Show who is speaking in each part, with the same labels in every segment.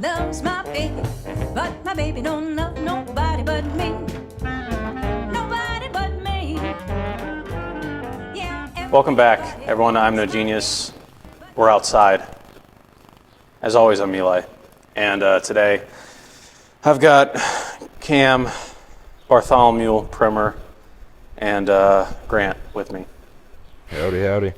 Speaker 1: loves my baby, but my baby don't love nobody but me. Nobody but me. Yeah.
Speaker 2: Welcome back, everyone. I'm No Genius. We're outside. As always, I'm Eli. And today, I've got Cam, Bartholomew, Primer, and Grant with me.
Speaker 3: Howdy, howdy.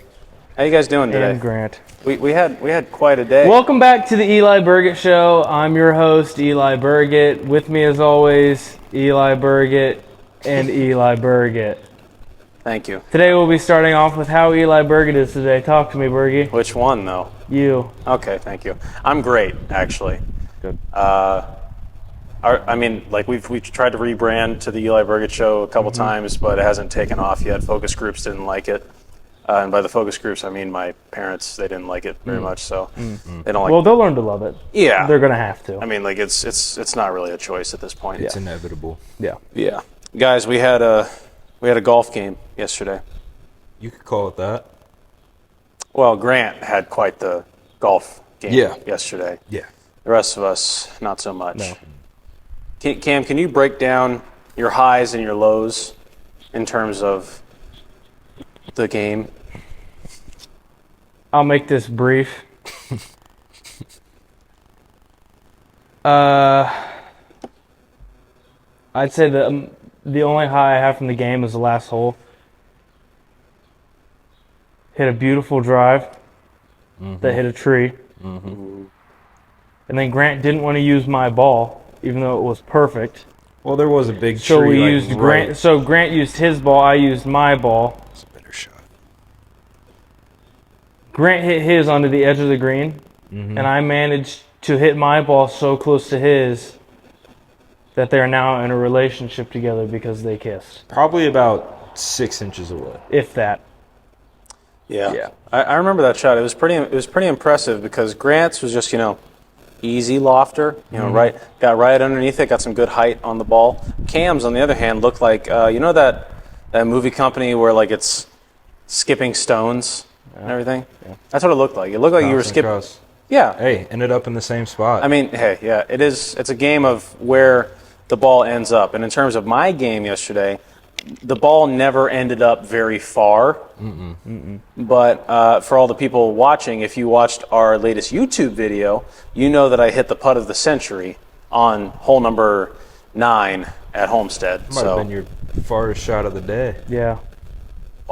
Speaker 2: How you guys doing today?
Speaker 4: And Grant.
Speaker 2: We had quite a day.
Speaker 4: Welcome back to the Eli Burgett Show. I'm your host, Eli Burgett. With me, as always, Eli Burgett and Eli Burgett.
Speaker 2: Thank you.
Speaker 4: Today we'll be starting off with how Eli Burgett is today. Talk to me, Burgie.
Speaker 2: Which one, though?
Speaker 4: You.
Speaker 2: Okay, thank you. I'm great, actually.
Speaker 3: Good.
Speaker 2: We've tried to rebrand to the Eli Burgett Show a couple times, but it hasn't taken off yet. Focus groups didn't like it. And by the focus groups, I mean my parents. They didn't like it very much, so they don't like.
Speaker 4: Well, they'll learn to love it.
Speaker 2: Yeah,
Speaker 4: They're gonna have to.
Speaker 2: I mean, like it's not really a choice at this point.
Speaker 3: It's inevitable.
Speaker 4: Yeah.
Speaker 2: Yeah, guys, we had a golf game yesterday.
Speaker 3: You could call it that.
Speaker 2: Well, Grant had quite the golf game yesterday.
Speaker 3: Yeah.
Speaker 2: The rest of us, not so much.
Speaker 4: No.
Speaker 2: Cam, can you break down your highs and your lows in terms of the game?
Speaker 4: I'll make this brief. I'd say the only high I have from the game is the last hole. Hit a beautiful drive that hit a tree. And then Grant didn't want to use my ball, even though it was perfect.
Speaker 3: Well, there was a big
Speaker 4: So
Speaker 3: tree.
Speaker 4: we used Grant. So Grant used his ball. I used my ball.
Speaker 3: It's a better shot.
Speaker 4: Grant hit his onto the edge of the green, and I managed to hit my ball so close to his that they're now in a relationship together because they kissed.
Speaker 3: Probably about 6 inches away.
Speaker 4: If that.
Speaker 2: Yeah. I remember that shot. It was pretty impressive because Grant's was just, easy lofter, got right underneath it, got some good height on the ball. Cam's, on the other hand, looked like, that movie company where, like, it's skipping stones and everything? Yeah. That's what it looked like. It looked like you were skipping. Yeah.
Speaker 3: Hey, ended up in the same spot.
Speaker 2: I mean, hey, yeah, it's a game of where the ball ends up. And in terms of my game yesterday, the ball never ended up very far. But for all the people watching, if you watched our latest YouTube video, you know that I hit the putt of the century on hole number 9 at Homestead.
Speaker 3: Might have been your farthest shot of the day.
Speaker 4: Yeah.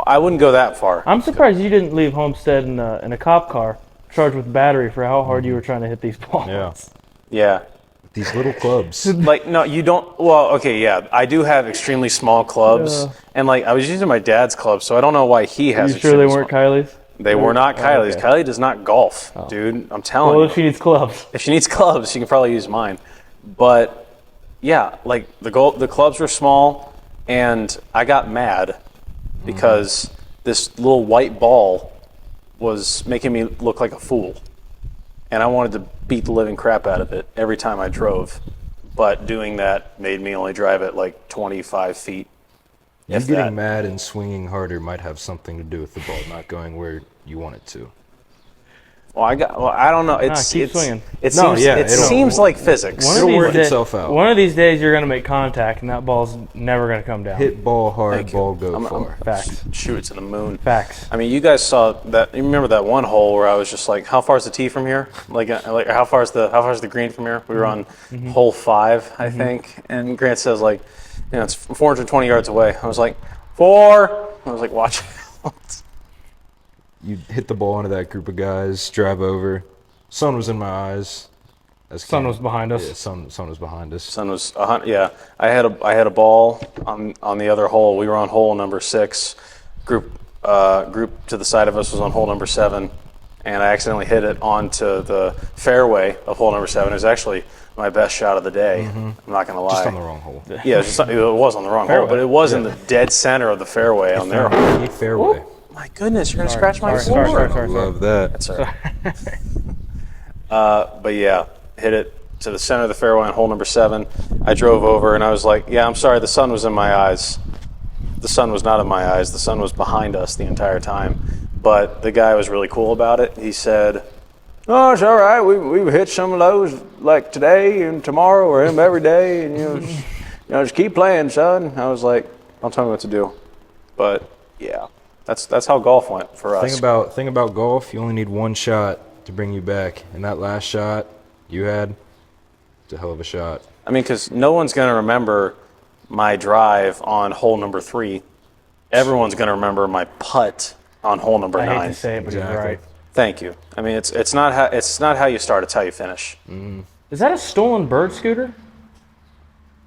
Speaker 2: I wouldn't go that far.
Speaker 4: I'm surprised you didn't leave Homestead in a cop car charged with battery for how hard you were trying to hit these balls.
Speaker 3: Yeah.
Speaker 2: Yeah.
Speaker 3: These little clubs.
Speaker 2: Like, no, you don't. Well, okay, yeah. I do have extremely small clubs. And, like, I was using my dad's clubs, so I don't know why he has
Speaker 4: You sure they weren't Kylie's?
Speaker 2: They were not Kylie's.
Speaker 4: okay.
Speaker 2: Kylie does not golf, dude. I'm telling
Speaker 4: Well,
Speaker 2: you.
Speaker 4: if she needs clubs.
Speaker 2: If she needs clubs, she can probably use mine. But, yeah, like, the clubs were small, and I got mad because this little white ball was making me look like a fool. And I wanted to beat the living crap out of it every time I drove. But doing that made me only drive it like 25 feet.
Speaker 3: You
Speaker 2: If
Speaker 3: getting
Speaker 2: that.
Speaker 3: mad and swinging harder might have something to do with the ball not going where you want it to.
Speaker 2: Well, I don't know.
Speaker 4: keep swinging.
Speaker 2: It
Speaker 3: No,
Speaker 2: seems,
Speaker 3: yeah,
Speaker 2: it
Speaker 3: it'll-
Speaker 2: seems like physics.
Speaker 4: One of
Speaker 3: It'll
Speaker 4: these
Speaker 3: work
Speaker 4: da-
Speaker 3: itself out.
Speaker 4: One of these days you're going to make contact and that ball's never going to come down.
Speaker 3: Hit ball hard,
Speaker 2: Thank you.
Speaker 3: ball go
Speaker 2: I'm-
Speaker 3: far.
Speaker 4: Facts.
Speaker 2: Shoot it to the moon.
Speaker 4: Facts.
Speaker 2: I mean, you guys saw that. You remember that one hole where I was just like, "How far is the tee from here? Like how far is the green from here?" We were on hole 5, I think, and Grant says like, it's 420 yards away. I was like, 4. I was like, watch.
Speaker 3: You hit the ball into that group of guys, drive over. Sun was in my eyes.
Speaker 4: Sun was behind us.
Speaker 3: Yeah, sun was behind us.
Speaker 2: Sun was yeah. I had a ball on the other hole. We were on hole number 6. Group to the side of us was on hole number 7, and I accidentally hit it onto the fairway of hole number 7. It was actually my best shot of the day. I'm not gonna lie.
Speaker 3: Just on the wrong hole.
Speaker 2: Yeah, it was on the wrong hole, but it was in the dead center of the fairway on their hole.
Speaker 3: Hit fairway.
Speaker 2: My goodness, you're gonna scratch my
Speaker 4: sorry,
Speaker 2: floor.
Speaker 4: sorry.
Speaker 3: Love that.
Speaker 2: That's all right. But yeah, hit it to the center of the fairway on hole number 7. I drove over and I was like, yeah, I'm sorry, the sun was in my eyes. The sun was not in my eyes. The sun was behind us the entire time. But the guy was really cool about it. He said, Oh, it's all right. We've hit some of those like today and tomorrow or every day, and just keep playing, son. I was like, don't tell me what to do. But yeah, that's how golf went for us.
Speaker 3: Thing about golf, you only need one shot to bring you back, and that last shot you had, it's a hell of a shot.
Speaker 2: I mean, because no one's gonna remember my drive on hole number 3. Everyone's gonna remember my putt on hole number 9.
Speaker 4: I hate to say it, but you're
Speaker 3: Exactly.
Speaker 4: right.
Speaker 2: Thank you. I mean, it's not how you start; it's how you finish.
Speaker 4: Is that a stolen bird scooter?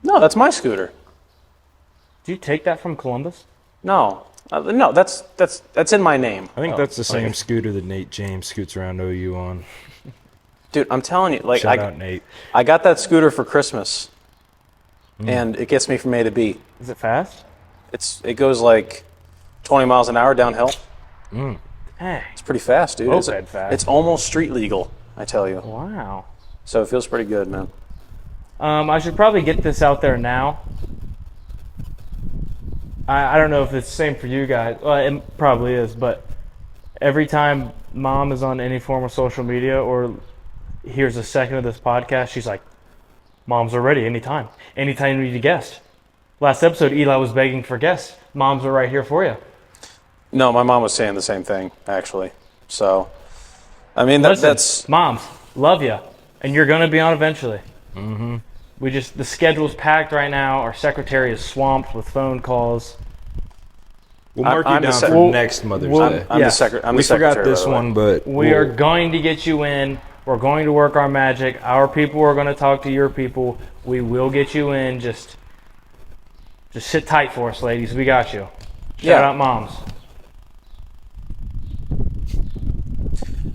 Speaker 2: No, that's my scooter.
Speaker 4: Did you take that from Columbus?
Speaker 2: No, no, that's in my name.
Speaker 3: I think that's the same scooter that Nate James scoots around OU on.
Speaker 2: Dude, I'm telling you, like
Speaker 3: Shout out, Nate.
Speaker 2: I got that scooter for Christmas, and it gets me from A to B.
Speaker 4: Is it fast?
Speaker 2: It goes like 20 miles an hour downhill.
Speaker 4: Hey.
Speaker 2: It's pretty fast, dude. It's
Speaker 4: Moped fast.
Speaker 2: It's almost street legal, I tell you.
Speaker 4: Wow.
Speaker 2: So it feels pretty good, man.
Speaker 4: I should probably get this out there now. I don't know if it's the same for you guys. Well, it probably is, but every time Mom is on any form of social media or hears a second of this podcast, she's like, Moms are ready anytime. Anytime you need a guest. Last episode, Eli was begging for guests. Moms are right here for you.
Speaker 2: No, my mom was saying the same thing, actually. So, I mean,
Speaker 4: Listen,
Speaker 2: that's...
Speaker 4: Moms, love you, and you're going to be on eventually. Mm-hmm. The schedule's packed right now. Our secretary is swamped with phone calls.
Speaker 3: We'll mark
Speaker 2: I'm
Speaker 3: you
Speaker 2: the
Speaker 3: down for next Mother's Day.
Speaker 2: I'm
Speaker 4: Yes.
Speaker 2: the secretary.
Speaker 3: We forgot this one, but
Speaker 4: We are going to get you in. We're going to work our magic. Our people are going to talk to your people. We will get you in. Just sit tight for us, ladies. We got you. Shout out, Moms.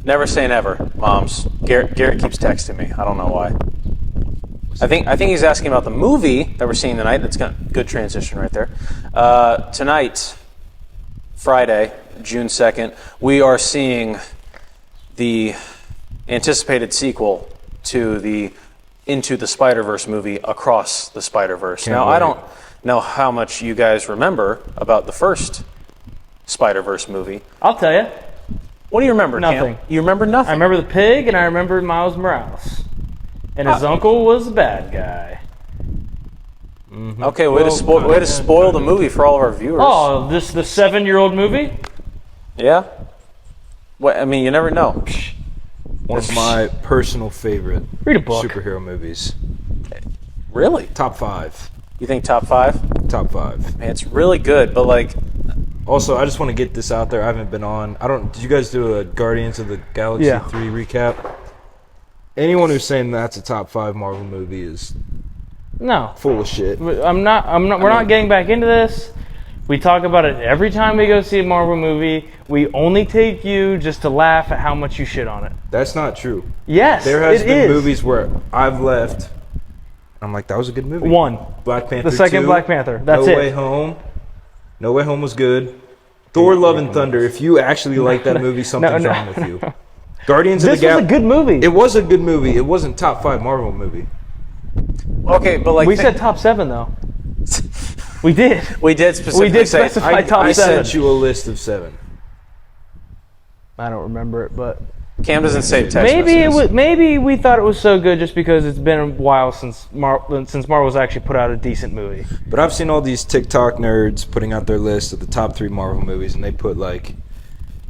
Speaker 2: Never say never, Moms. Garrett keeps texting me. I don't know why. I think he's asking about the movie that we're seeing tonight. That's got good transition right there. Tonight, Friday, June 2nd, we are seeing the anticipated sequel to the Into the Spider-Verse movie, Across the Spider-Verse. Now, I don't know how much you guys remember about the first Spider-Verse movie.
Speaker 4: I'll tell you.
Speaker 2: What do you remember,
Speaker 4: Nothing.
Speaker 2: Cam? You remember nothing?
Speaker 4: I remember the pig, and I remember Miles Morales. And his uncle was a bad guy.
Speaker 2: Okay, way to spoil the movie for all of our viewers.
Speaker 4: Oh, the 7-year-old movie?
Speaker 2: Yeah? What, I mean, you never know.
Speaker 3: one of my personal favorite
Speaker 4: Read a book.
Speaker 3: superhero movies.
Speaker 2: Really?
Speaker 3: Top 5.
Speaker 2: You think top 5?
Speaker 3: Top 5.
Speaker 2: Man, it's really good, but like,
Speaker 3: Also, I just want to get this out there. I haven't been on. Did you guys do a Guardians of the Galaxy 3 recap? Anyone who's saying that's a top 5 Marvel movie is
Speaker 4: No.
Speaker 3: full of shit.
Speaker 4: We're not getting back into this. We talk about it every time we go see a Marvel movie. We only take you just to laugh at how much you shit on it.
Speaker 3: That's not true.
Speaker 4: Yes,
Speaker 3: There has
Speaker 4: it
Speaker 3: been
Speaker 4: is.
Speaker 3: movies where I've left. I'm like, that was a good movie.
Speaker 4: One.
Speaker 3: Black Panther.
Speaker 4: The second
Speaker 3: 2,
Speaker 4: Black Panther. That's
Speaker 3: No
Speaker 4: it.
Speaker 3: Way Home. No Way Home was good. Thor: Love and Thunder. If you actually like that movie, something's wrong with you. Guardians of
Speaker 4: This
Speaker 3: the
Speaker 4: was a
Speaker 3: Galaxy.
Speaker 4: good movie.
Speaker 3: It was a good movie. It wasn't top 5 Marvel movie.
Speaker 2: okay, but like,
Speaker 4: We said top 7 though. We did.
Speaker 2: we did specifically
Speaker 4: We did
Speaker 2: say,
Speaker 4: specify top
Speaker 3: I
Speaker 4: 7.
Speaker 3: sent you a list of 7.
Speaker 4: I don't remember it, but
Speaker 2: Cam doesn't save text
Speaker 4: maybe it
Speaker 2: messages.
Speaker 4: was. Maybe we thought it was so good just because it's been a while since Marvel's actually put out a decent movie.
Speaker 3: But I've seen all these TikTok nerds putting out their list of the top 3 Marvel movies, and they put like,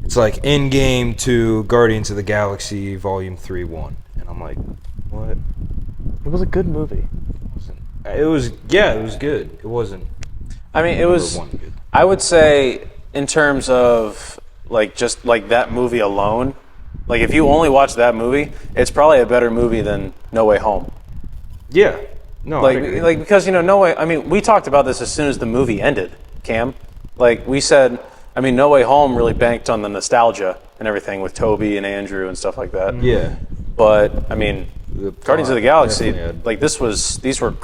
Speaker 3: it's like Endgame to Guardians of the Galaxy Volume 3 1. And I'm like, what?
Speaker 4: It was a good movie.
Speaker 3: It was, yeah, it was good. It wasn't.
Speaker 2: I mean, it was.
Speaker 3: number 1 good.
Speaker 2: I would say, in terms of like just like that movie alone, like if you only watch that movie, it's probably a better movie than No Way Home.
Speaker 3: Yeah. No, I agree.
Speaker 2: Like because No Way. I mean, we talked about this as soon as the movie ended, Cam. Like we said, I mean, No Way Home really banked on the nostalgia and everything with Toby and Andrew and stuff like that.
Speaker 3: Yeah.
Speaker 2: But I mean,
Speaker 3: The
Speaker 2: Guardians of the
Speaker 3: plot
Speaker 2: Galaxy,
Speaker 3: definitely had-
Speaker 2: like these were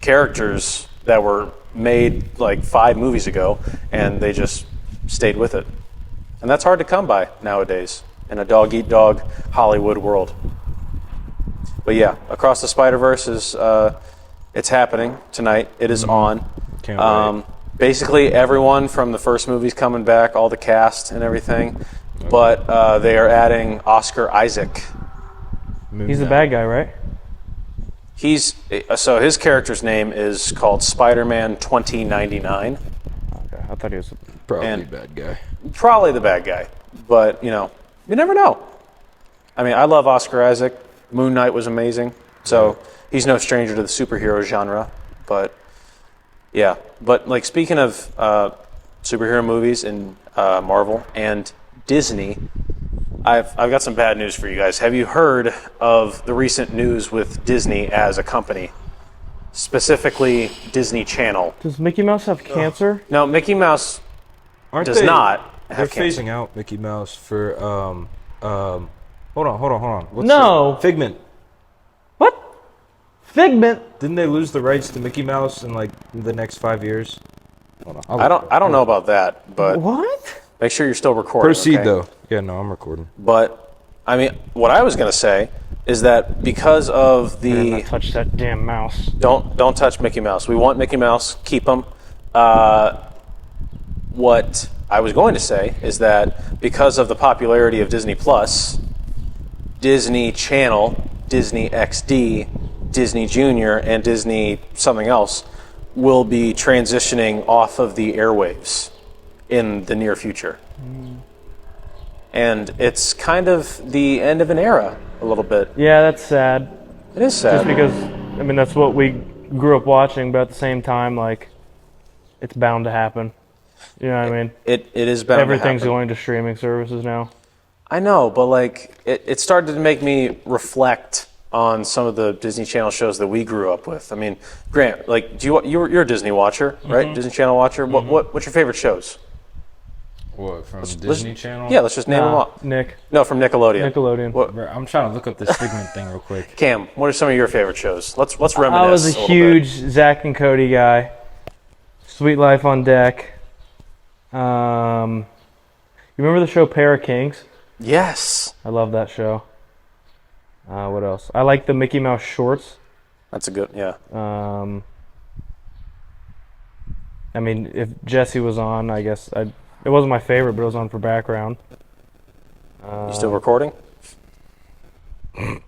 Speaker 2: characters that were made like 5 movies ago, and they just stayed with it, and that's hard to come by nowadays in a dog-eat-dog Hollywood world. But yeah, Across the Spider-Verse is it's happening tonight. It is on.
Speaker 3: Can't wait.
Speaker 2: Basically, everyone from the first movie's coming back, all the cast and everything, but they are adding Oscar Isaac
Speaker 4: He's the bad guy, right?
Speaker 2: So his character's name is called Spider-Man 2099.
Speaker 4: Okay, I thought he was.
Speaker 3: Probably
Speaker 2: and-
Speaker 3: bad guy.
Speaker 2: Probably the bad guy, but you never know. I mean, I love Oscar Isaac. Moon Knight was amazing, so he's no stranger to the superhero genre. But yeah, but like speaking of superhero movies and Marvel and Disney, I've got some bad news for you guys. Have you heard of the recent news with Disney as a company, specifically Disney Channel?
Speaker 4: Does Mickey Mouse have cancer?
Speaker 2: No, Mickey Mouse does
Speaker 3: they,
Speaker 2: not
Speaker 3: They're
Speaker 2: have cancer.
Speaker 3: phasing out Mickey Mouse for Hold on. What's
Speaker 4: No.
Speaker 3: Figment.
Speaker 4: What? Figment?
Speaker 3: Didn't they lose the rights to Mickey Mouse in like the next 5 years? Hold on.
Speaker 2: I don't know about that, but
Speaker 4: What?
Speaker 2: make sure you're still recording.
Speaker 3: Proceed
Speaker 2: okay?
Speaker 3: though. Yeah, no, I'm recording.
Speaker 2: But I mean, what I was going to say is that because of
Speaker 4: Better not
Speaker 2: the
Speaker 4: touch that damn mouse.
Speaker 2: don't touch Mickey Mouse. We want Mickey Mouse. Keep him. What I was going to say is that because of the popularity of Disney Plus, Disney Channel, Disney XD, Disney Junior, and Disney something else will be transitioning off of the airwaves in the near future. And it's kind of the end of an era, a little bit.
Speaker 4: Yeah, that's sad.
Speaker 2: It is sad.
Speaker 4: Just because, I mean, that's what we grew up watching, but at the same time, like, it's bound to happen. You know what I mean?
Speaker 2: It is bound
Speaker 4: Everything's
Speaker 2: to happen.
Speaker 4: going to streaming services now.
Speaker 2: I know, but like it started to make me reflect on some of the Disney Channel shows that we grew up with. I mean, Grant, like, you're a Disney watcher, right? Disney Channel watcher. What's your favorite shows?
Speaker 3: What, from
Speaker 2: let's-
Speaker 3: Disney Channel?
Speaker 2: Yeah, let's just name them off.
Speaker 4: Nick,
Speaker 2: No, from Nickelodeon.
Speaker 4: Nickelodeon.
Speaker 2: What,
Speaker 3: Bro, I'm trying to look up this Figment thing real quick.
Speaker 2: Cam, what are some of your favorite shows? Let's reminisce.
Speaker 4: I was a
Speaker 2: little
Speaker 4: huge
Speaker 2: bit.
Speaker 4: Zach and Cody guy. Sweet Life on Deck. You remember the show Pair of Kings?
Speaker 2: Yes,
Speaker 4: I love that show. What else? I like the Mickey Mouse shorts.
Speaker 2: that's a good. Yeah,
Speaker 4: I mean, if Jesse was on, I guess it wasn't my favorite, but it was on for background.
Speaker 2: you still recording,
Speaker 3: No.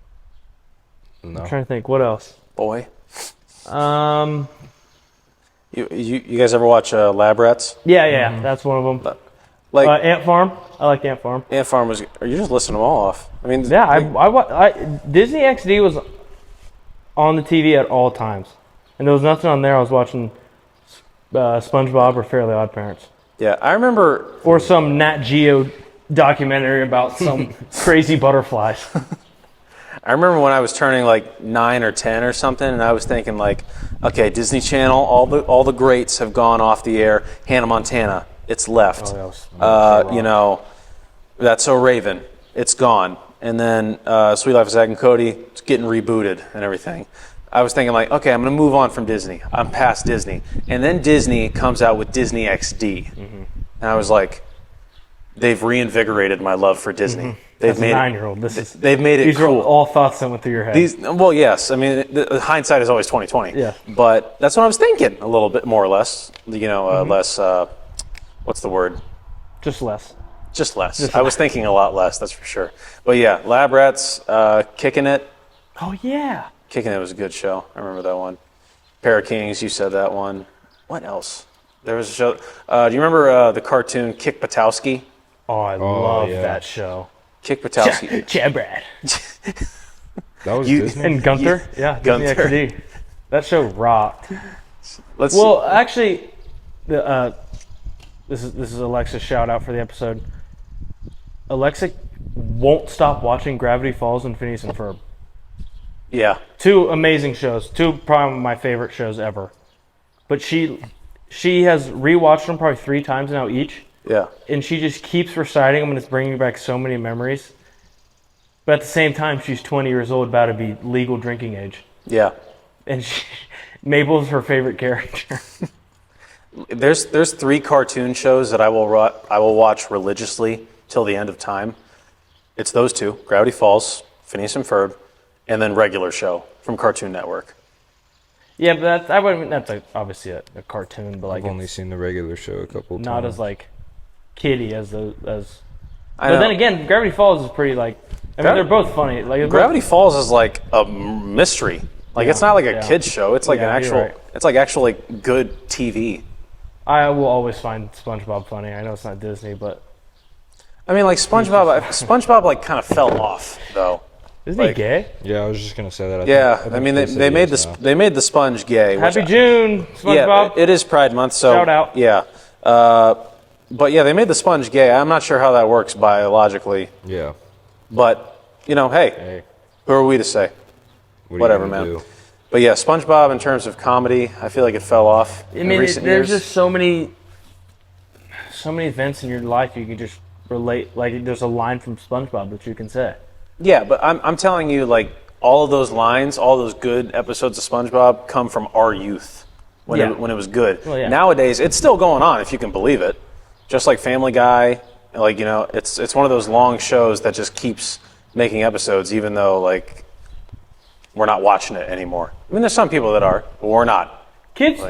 Speaker 4: I'm trying to think, what else?
Speaker 2: boy?
Speaker 4: Um,
Speaker 2: You guys ever watch Lab Rats?
Speaker 4: yeah, that's one of them.
Speaker 2: Like
Speaker 4: Ant Farm. I like Ant Farm.
Speaker 2: Ant Farm was. Are you just listing them all off? I mean,
Speaker 4: Yeah, I Disney XD was on the TV at all times, and there was nothing on there. I was watching SpongeBob or Fairly Odd Parents,
Speaker 2: yeah. I remember.
Speaker 4: or some Nat Geo documentary about some crazy butterflies.
Speaker 2: I remember when I was turning like 9 or 10 or something, and I was thinking like, okay, Disney Channel, all the greats have gone off the air. Hannah Montana, it's left. That's So Raven, it's gone. And then Sweet Life of Zack and Cody, it's getting rebooted and everything. I was thinking like, okay, I'm going to move on from Disney. I'm past Disney. And then Disney comes out with Disney XD. And I was like, they've reinvigorated my love for Disney. They've
Speaker 4: As a
Speaker 2: made
Speaker 4: 9-year-old,
Speaker 2: they've made it
Speaker 4: these
Speaker 2: cool.
Speaker 4: are all thoughts that went through your head.
Speaker 2: Well, yes. I mean, the hindsight is always 20/20.
Speaker 4: Yeah.
Speaker 2: But that's what I was thinking, a little bit more or less. Less. What's the word?
Speaker 4: Just less.
Speaker 2: Just less. I was thinking a lot less. That's for sure. But yeah, Lab Rats, Kicking It.
Speaker 4: Oh yeah.
Speaker 2: Kicking It was a good show. I remember that one. Pair of Kings. You said that one. What else? There was a show. Do you remember the cartoon Kick Buttowski?
Speaker 4: Oh, I love
Speaker 3: yeah.
Speaker 4: that show.
Speaker 2: Kick Buttowski.
Speaker 4: Chad Brad.
Speaker 3: That was
Speaker 2: You-
Speaker 3: Disney?
Speaker 4: And Gunther. Yeah, Disney
Speaker 2: Gunther.
Speaker 4: XD. That show rocked.
Speaker 2: Let's
Speaker 4: Well, actually, this is Alexa's shout out for the episode. Alexa won't stop watching Gravity Falls and Phineas and Ferb.
Speaker 2: yeah.
Speaker 4: Two amazing shows. Two probably my favorite shows ever. But she has rewatched them probably 3 times now each,
Speaker 2: Yeah.
Speaker 4: and she just keeps reciting them, and it's bringing back so many memories. But at the same time, she's 20 years old, about to be legal drinking age,
Speaker 2: Yeah.
Speaker 4: and Mabel's her favorite character.
Speaker 2: There's 3 cartoon shows that I will watch religiously till the end of time. It's those 2, Gravity Falls, Phineas and Ferb, and then regular show from Cartoon Network.
Speaker 4: Yeah, but that's obviously a cartoon, but like
Speaker 3: I've only
Speaker 4: it's
Speaker 3: seen the regular show a couple
Speaker 4: not
Speaker 3: times.
Speaker 4: as like kiddie as But then again, Gravity Falls is pretty like. I mean, they're both funny. Like
Speaker 2: Gravity Falls is like a mystery. Like it's not like a kids show. It's like
Speaker 4: Yeah,
Speaker 2: an
Speaker 4: you're
Speaker 2: actual.
Speaker 4: right.
Speaker 2: It's like actual like good TV.
Speaker 4: I will always find SpongeBob funny. I know it's not Disney, but
Speaker 2: I mean, like SpongeBob. SpongeBob like kind of fell off though.
Speaker 4: isn't he
Speaker 2: Like-
Speaker 4: gay?
Speaker 3: Yeah, I was just gonna say that.
Speaker 2: Yeah,
Speaker 3: think
Speaker 2: I mean
Speaker 3: said
Speaker 2: they made
Speaker 3: yes
Speaker 2: the
Speaker 3: now.
Speaker 2: they made the sponge gay. which
Speaker 4: Happy
Speaker 2: I-
Speaker 4: June, SpongeBob.
Speaker 2: Yeah, it is Pride Month, so
Speaker 4: Shout out.
Speaker 2: Yeah, but yeah, they made the sponge gay. I'm not sure how that works biologically,
Speaker 3: Yeah.
Speaker 2: but hey,
Speaker 3: Hey,
Speaker 2: who are we to say?
Speaker 3: what are you
Speaker 2: Whatever,
Speaker 3: gonna
Speaker 2: man.
Speaker 3: do?
Speaker 2: But yeah, SpongeBob in terms of comedy, I feel like it fell off
Speaker 4: I
Speaker 2: in
Speaker 4: mean,
Speaker 2: recent
Speaker 4: there's
Speaker 2: years.
Speaker 4: just so many events in your life you can just relate. Like, there's a line from SpongeBob that you can say.
Speaker 2: Yeah, but I'm telling you, like all of those lines, all those good episodes of SpongeBob come from our youth when
Speaker 4: Yeah.
Speaker 2: when it was good.
Speaker 4: Well, yeah.
Speaker 2: Nowadays, it's still going on if you can believe it. Just like Family Guy, like it's one of those long shows that just keeps making episodes, even though like we're not watching it anymore. I mean, there's some people that are, but we're not.
Speaker 4: Kids,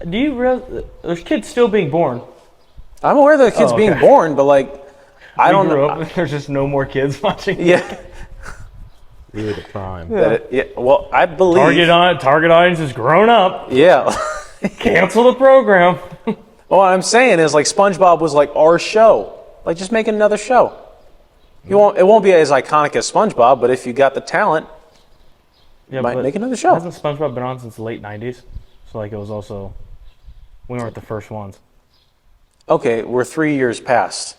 Speaker 4: do you realize there's kids still being born?
Speaker 2: I'm aware that kids
Speaker 4: Oh,
Speaker 2: being
Speaker 4: okay.
Speaker 2: born, but like I don't
Speaker 4: grew
Speaker 2: know.
Speaker 4: up, there's just no more kids watching.
Speaker 2: Yeah.
Speaker 3: We were the prime.
Speaker 2: Yeah. Well, I believe.
Speaker 4: Target audience is grown up.
Speaker 2: Yeah.
Speaker 4: Cancel the program.
Speaker 2: Well, what I'm saying is, like, SpongeBob was like our show. Like, just make another show. It won't be as iconic as SpongeBob, but if you got the talent,
Speaker 4: Yeah,
Speaker 2: might
Speaker 4: but
Speaker 2: make another show.
Speaker 4: Hasn't SpongeBob been on since the late '90s? So like it was also we weren't the first ones.
Speaker 2: okay, we're 3 years past,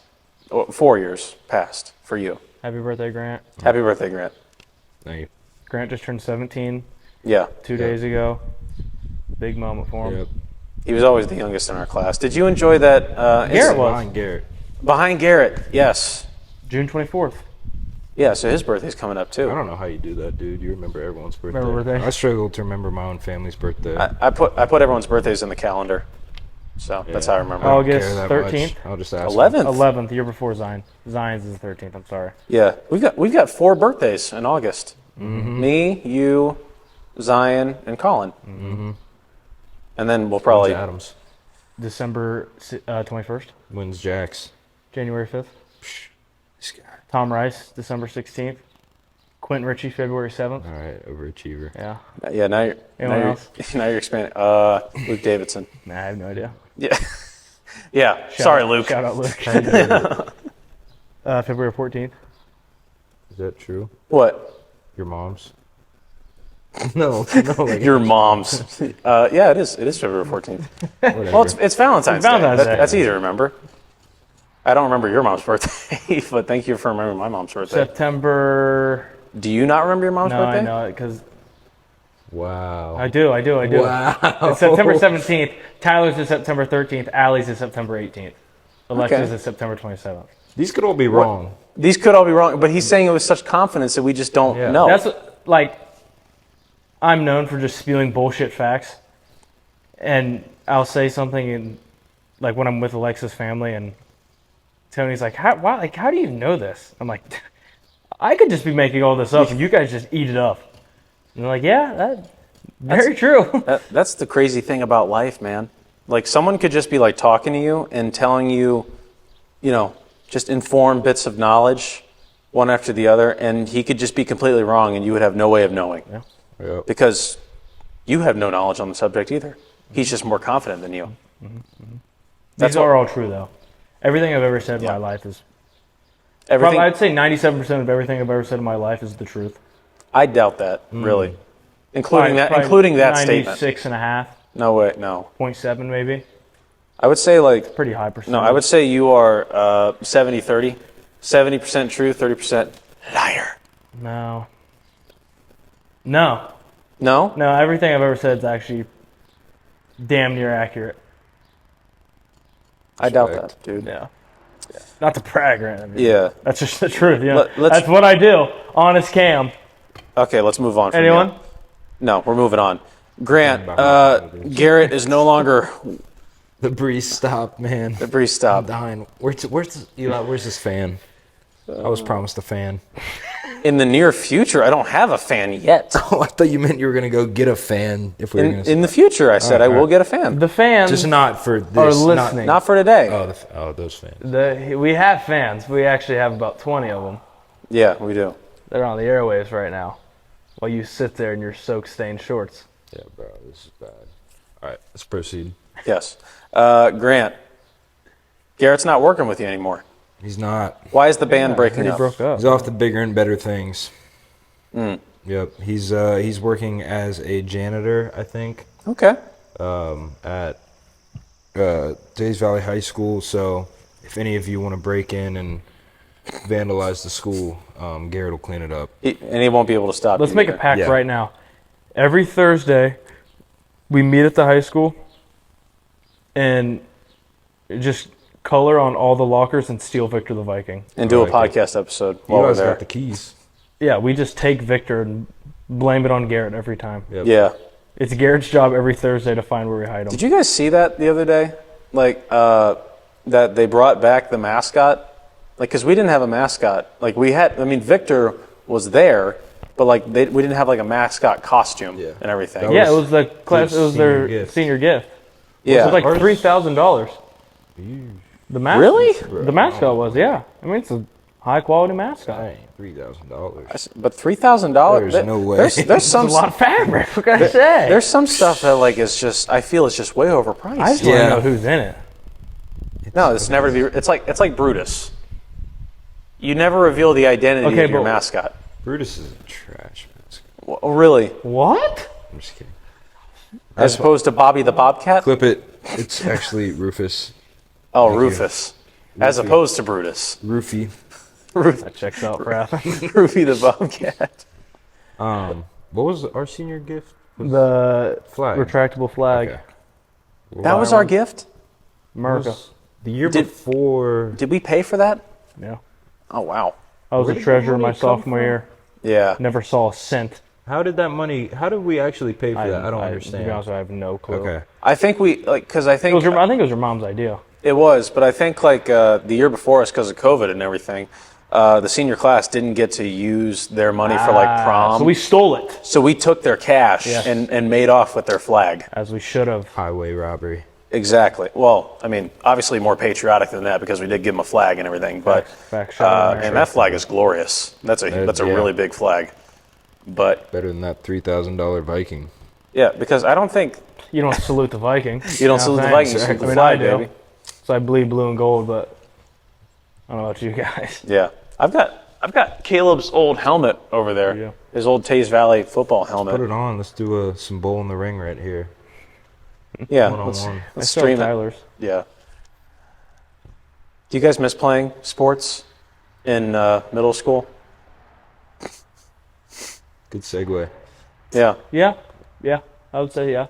Speaker 2: or 4 years past for you.
Speaker 4: Happy birthday, Grant.
Speaker 2: Happy birthday, Grant.
Speaker 3: Thank you.
Speaker 4: Grant just turned 17
Speaker 2: Yeah,
Speaker 4: 2 days ago. Big moment for him.
Speaker 3: Yep.
Speaker 2: he was always the youngest in our class. Did you enjoy that?
Speaker 4: Garrett was.
Speaker 3: Behind Garrett.
Speaker 2: Behind Garrett, yes.
Speaker 4: June 24th.
Speaker 2: Yeah, so his birthday's coming up,
Speaker 3: I
Speaker 2: too.
Speaker 3: don't know how you do that, dude. You remember everyone's birthday.
Speaker 4: Remember birthday?
Speaker 3: I struggle to remember my own family's birthday.
Speaker 2: I put everyone's birthdays in the calendar. So that's how I remember.
Speaker 3: I don't
Speaker 4: August
Speaker 3: care that
Speaker 4: 13th?
Speaker 3: much. I'll just ask.
Speaker 2: 11th.
Speaker 4: 11th, the year before Zion. Zion's is the 13th. I'm sorry.
Speaker 2: Yeah, we've got 4 birthdays in August. Me, you, Zion, and Colin. And then we'll
Speaker 3: When's
Speaker 2: probably
Speaker 3: Adams.
Speaker 4: December 21st.
Speaker 3: When's Jax?
Speaker 4: January 5th.
Speaker 3: This guy.
Speaker 4: Tom Rice, December 16th. Quentin Ritchie, February 7th.
Speaker 3: All right, overachiever.
Speaker 4: Yeah.
Speaker 2: yeah. Now you're
Speaker 4: Anyone
Speaker 2: now
Speaker 4: else?
Speaker 2: you're, now you're expanding. Luke Davidson.
Speaker 4: Nah, I have no idea.
Speaker 2: Yeah, yeah. Sorry,
Speaker 4: Shout out-
Speaker 2: Luke.
Speaker 4: Shout out Luke. February 14th.
Speaker 3: Is that true?
Speaker 2: What?
Speaker 3: Your mom's? no, no. Like,
Speaker 2: Your mom's. Yeah, it is. It is February 14th.
Speaker 3: whatever.
Speaker 2: Well, it's Valentine's,
Speaker 4: It's Valentine's
Speaker 2: Day.
Speaker 4: Day.
Speaker 2: That's easy to remember. I don't remember your mom's birthday, but thank you for remembering my mom's birthday.
Speaker 4: September.
Speaker 2: Do you not remember your mom's
Speaker 4: No,
Speaker 2: birthday?
Speaker 4: I know it because
Speaker 3: wow.
Speaker 4: I do.
Speaker 3: Wow.
Speaker 4: It's September 17th. Tyler's is September 13th. Allie's is September 18th. Alexa's is September 27th.
Speaker 3: These could all be wrong.
Speaker 2: These could all be wrong, but he's saying it with such confidence that we just don't
Speaker 3: Yeah.
Speaker 2: know.
Speaker 4: That's like, I'm known for just spewing bullshit facts, and I'll say something and like when I'm with Alexa's family and Tony's like, how do you know this? I'm like, I could just be making all this up and you guys just eat it up. And they're like, yeah, that's very true.
Speaker 2: That's the crazy thing about life, man. Like someone could just be like talking to you and telling you, just informed bits of knowledge, one after the other, and he could just be completely wrong, and you would have no way of knowing
Speaker 3: Yep.
Speaker 2: because you have no knowledge on the subject either. He's just more confident than you.
Speaker 4: These are all true though. Everything I've ever said in my life is
Speaker 2: Everything.
Speaker 4: probably, I'd say 97% of everything I've ever said in my life is the truth.
Speaker 2: I doubt that, really, including
Speaker 4: Probably
Speaker 2: that statement.
Speaker 4: 96.5,
Speaker 2: No way, no.
Speaker 4: 0.7 maybe.
Speaker 2: I would say like
Speaker 4: Pretty high percentage.
Speaker 2: no. I would say you are 70-30, 70% true, 30% liar.
Speaker 4: No.
Speaker 2: No.
Speaker 4: No, everything I've ever said is actually damn near accurate.
Speaker 2: I doubt
Speaker 3: Respect.
Speaker 2: that, dude.
Speaker 4: Yeah. Not to brag, right? I mean,
Speaker 2: Yeah.
Speaker 4: That's just the truth. Yeah.
Speaker 2: Let's-
Speaker 4: That's what I do. Honest Cam.
Speaker 2: Okay, let's move on. From
Speaker 4: Anyone?
Speaker 2: you. No, we're moving on. Grant,
Speaker 3: Behind
Speaker 2: Garrett is no longer.
Speaker 3: The breeze stopped, man.
Speaker 2: The breeze
Speaker 3: I'm
Speaker 2: stopped.
Speaker 3: dying. Where's Eli? Where's this fan? I was promised a fan.
Speaker 2: in the near future, I don't have a fan yet.
Speaker 3: Oh, I thought you meant you were gonna go get a fan if we were gonna.
Speaker 2: In the future, I said I will get a fan.
Speaker 4: The fans
Speaker 3: Just not for this.
Speaker 4: are listening.
Speaker 2: Not for today.
Speaker 3: Those fans.
Speaker 4: We have fans. We actually have about 20 of them.
Speaker 2: Yeah, we do.
Speaker 4: They're on the airwaves right now while you sit there in your soak-stained shorts.
Speaker 3: Yeah, bro, this is bad. All right, let's proceed.
Speaker 2: Yes. Grant, Garrett's not working with you anymore.
Speaker 3: He's not.
Speaker 2: Why is the band breaking
Speaker 4: He
Speaker 2: up?
Speaker 4: broke up.
Speaker 3: He's off to bigger and better things. Yep, he's working as a janitor, I think,
Speaker 2: Okay.
Speaker 3: at Days Valley High School. So if any of you want to break in and vandalize the school, Garrett will clean it up.
Speaker 2: And he won't be able to stop
Speaker 4: Let's
Speaker 2: you
Speaker 4: make a
Speaker 2: either.
Speaker 4: pact
Speaker 3: Yeah.
Speaker 4: right now. Every Thursday, we meet at the high school and just color on all the lockers and steal Victor the Viking.
Speaker 2: And do a
Speaker 3: I like
Speaker 2: podcast episode
Speaker 3: You
Speaker 2: while we're
Speaker 3: guys
Speaker 2: there.
Speaker 3: got the keys.
Speaker 4: Yeah, we just take Victor and blame it on Garrett every time.
Speaker 3: Yep.
Speaker 2: Yeah.
Speaker 4: It's Garrett's job every Thursday to find where we hide him.
Speaker 2: Did you guys see that the other day? Like, that they brought back the mascot? Like, because we didn't have a mascot. Like, Victor was there, but, like, we didn't have, like, a mascot costume
Speaker 3: Yeah.
Speaker 2: and everything.
Speaker 3: That
Speaker 4: Yeah, it was the class. It was their
Speaker 3: senior gift.
Speaker 4: senior gift.
Speaker 2: Yeah.
Speaker 4: It was like
Speaker 3: Ours-
Speaker 4: $3,000. The mascot.
Speaker 2: Really?
Speaker 4: The mascot was, yeah. I mean, it's a high quality mascot.
Speaker 3: Dang, $3,000.
Speaker 2: But $3,000?
Speaker 3: There's no way.
Speaker 2: There's
Speaker 4: It's
Speaker 2: some
Speaker 4: a lot of fabric. What can I say?
Speaker 2: there's some stuff that like is just I feel it's just way overpriced.
Speaker 4: I just want
Speaker 3: Yeah.
Speaker 4: to know who's in it.
Speaker 2: No, it's never to be. It's like Brutus. You never reveal the identity
Speaker 4: Okay,
Speaker 2: of your
Speaker 4: but-
Speaker 2: mascot.
Speaker 3: Brutus is a trash mascot.
Speaker 2: Well, really,
Speaker 4: What?
Speaker 3: I'm just kidding.
Speaker 2: as opposed to Bobby the Bobcat.
Speaker 3: Clip it. It's actually Rufus.
Speaker 2: Oh,
Speaker 3: Thank you.
Speaker 2: Rufus, as opposed to Brutus.
Speaker 3: Roofy.
Speaker 4: That checks out, Brad.
Speaker 2: Rufy the Bobcat.
Speaker 3: What was our senior gift?
Speaker 4: The
Speaker 3: Flag.
Speaker 4: retractable flag.
Speaker 3: Okay.
Speaker 2: That was our gift.
Speaker 4: America.
Speaker 3: The year
Speaker 2: Did-
Speaker 3: before.
Speaker 2: Did we pay for that?
Speaker 4: Yeah.
Speaker 2: Oh wow.
Speaker 4: I was
Speaker 3: Where
Speaker 4: a
Speaker 3: did the
Speaker 4: treasurer my
Speaker 3: money come
Speaker 4: sophomore
Speaker 3: from?
Speaker 4: year.
Speaker 2: Yeah.
Speaker 4: Never saw a cent.
Speaker 3: How did we actually pay for that? I don't
Speaker 4: To
Speaker 3: understand.
Speaker 4: be honest, I have no clue.
Speaker 3: Okay.
Speaker 2: I think we because I think
Speaker 4: I think it was your mom's idea.
Speaker 2: it was, but I think like the year before us because of COVID and everything, the senior class didn't get to use their money for like prom.
Speaker 4: So we stole it,
Speaker 2: So we took their cash
Speaker 4: Yes.
Speaker 2: and made off with their flag.
Speaker 4: as we should have.
Speaker 3: Highway robbery.
Speaker 2: Exactly. Well, I mean, obviously more patriotic than that because we did give them a flag and everything. But
Speaker 4: Facts. Shout out America.
Speaker 2: and that flag is glorious. That's a
Speaker 3: Yeah.
Speaker 2: really big flag. But
Speaker 3: Better than that $3,000 Viking.
Speaker 2: yeah, because I don't think
Speaker 4: You don't salute the Viking.
Speaker 2: you don't salute the Vikings, you salute the flag,
Speaker 4: I do.
Speaker 2: baby.
Speaker 4: So I bleed blue and gold, but I don't know about you guys.
Speaker 2: Yeah, I've got Caleb's old helmet over there.
Speaker 4: Yeah.
Speaker 2: His old Taze Valley football
Speaker 3: Put
Speaker 2: helmet.
Speaker 3: it on. Let's do some bowl in the ring right here.
Speaker 2: Yeah,
Speaker 3: One-on-one.
Speaker 4: I
Speaker 2: let's
Speaker 4: still
Speaker 2: stream
Speaker 4: have
Speaker 2: it.
Speaker 4: Tyler's.
Speaker 2: Yeah. Do you guys miss playing sports in middle school?
Speaker 3: Good segue.
Speaker 2: Yeah.
Speaker 4: Yeah, I would say yeah.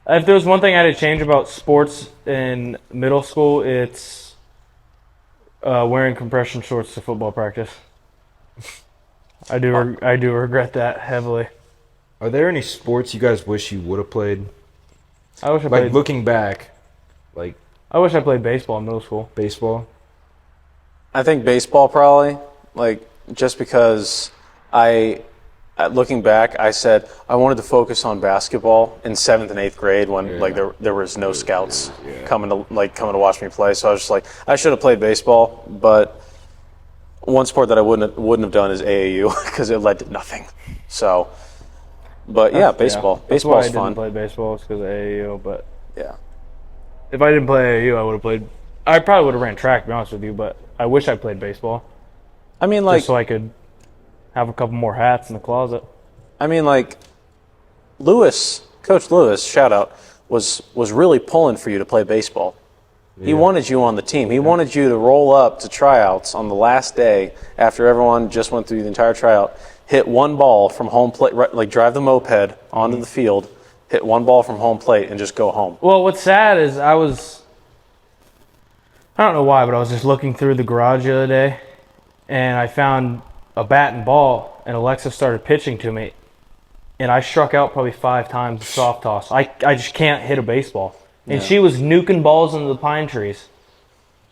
Speaker 4: If there was one thing I had to change about sports in middle school, it's wearing compression shorts to football practice. I do regret that heavily.
Speaker 3: Are there any sports you guys wish you would have played?
Speaker 4: I wish I
Speaker 3: Like
Speaker 4: played.
Speaker 3: looking back, like
Speaker 4: I wish I played baseball in middle school.
Speaker 3: baseball.
Speaker 2: I think baseball probably, like, just because looking back, I said I wanted to focus on basketball in 7th and 8th grade when like there was no scouts coming to watch me play. So I was just like, I should have played baseball, but one sport that I wouldn't have done is AAU because it led to nothing. So, but yeah, baseball.
Speaker 4: That's why I
Speaker 2: Baseball's
Speaker 4: didn't
Speaker 2: fun.
Speaker 4: play baseball. It's because of AAU. But
Speaker 2: Yeah.
Speaker 4: if I didn't play AAU, I would have played. I probably would have ran track. To be honest with you, but I wish I played baseball
Speaker 2: I mean, like,
Speaker 4: just so I could have a couple more hats in the closet.
Speaker 2: Coach Lewis, shout out, was really pulling for you to play baseball. He wanted you on the team. He wanted you to roll up to tryouts on the last day after everyone just went through the entire tryout, hit one ball from home plate, like drive the moped onto the field, hit one ball from home plate, and just go home.
Speaker 4: Well, what's sad is I don't know why, but I was just looking through the garage the other day, and I found a bat and ball, and Alexa started pitching to me, and I struck out probably 5 times the soft toss. I just can't hit a baseball. And she was nuking balls into the pine trees.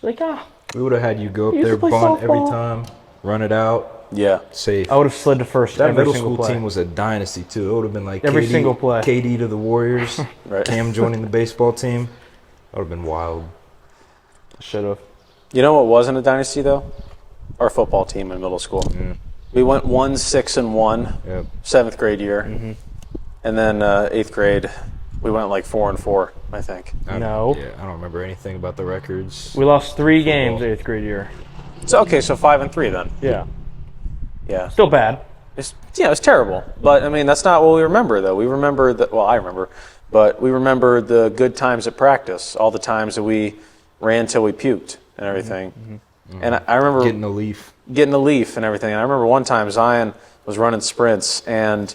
Speaker 4: She's like,
Speaker 3: We would have had you go up
Speaker 4: You used
Speaker 3: there,
Speaker 4: to play
Speaker 3: bunt every
Speaker 4: softball.
Speaker 3: time, run it out.
Speaker 2: Yeah.
Speaker 3: safe.
Speaker 4: I would have slid to first
Speaker 3: That
Speaker 4: every
Speaker 3: middle
Speaker 4: single
Speaker 3: school
Speaker 4: play.
Speaker 3: team was a dynasty too. It would have been like
Speaker 4: Every
Speaker 3: KD,
Speaker 4: single play.
Speaker 3: KD to the Warriors,
Speaker 2: Right.
Speaker 3: Cam joining the baseball team. That would have been wild.
Speaker 4: Should have.
Speaker 2: You know what wasn't a dynasty though? Our football team in middle school. We went 1-6-1,
Speaker 3: Yep.
Speaker 2: 7th grade year, and then 8th grade we went like 4-4, I think.
Speaker 4: No.
Speaker 3: I don't remember anything about the records.
Speaker 4: We lost 3
Speaker 3: Football.
Speaker 4: games 8th grade year.
Speaker 2: So okay, so 5-3 then.
Speaker 4: Yeah.
Speaker 2: Yeah.
Speaker 4: Still bad.
Speaker 2: It's terrible. But I mean, that's not what we remember though. We remember that. Well, I remember, but we remember the good times at practice, all the times that we ran till we puked and everything. And I remember
Speaker 3: Getting the leaf.
Speaker 2: getting the leaf and everything. And I remember one time Zion was running sprints, and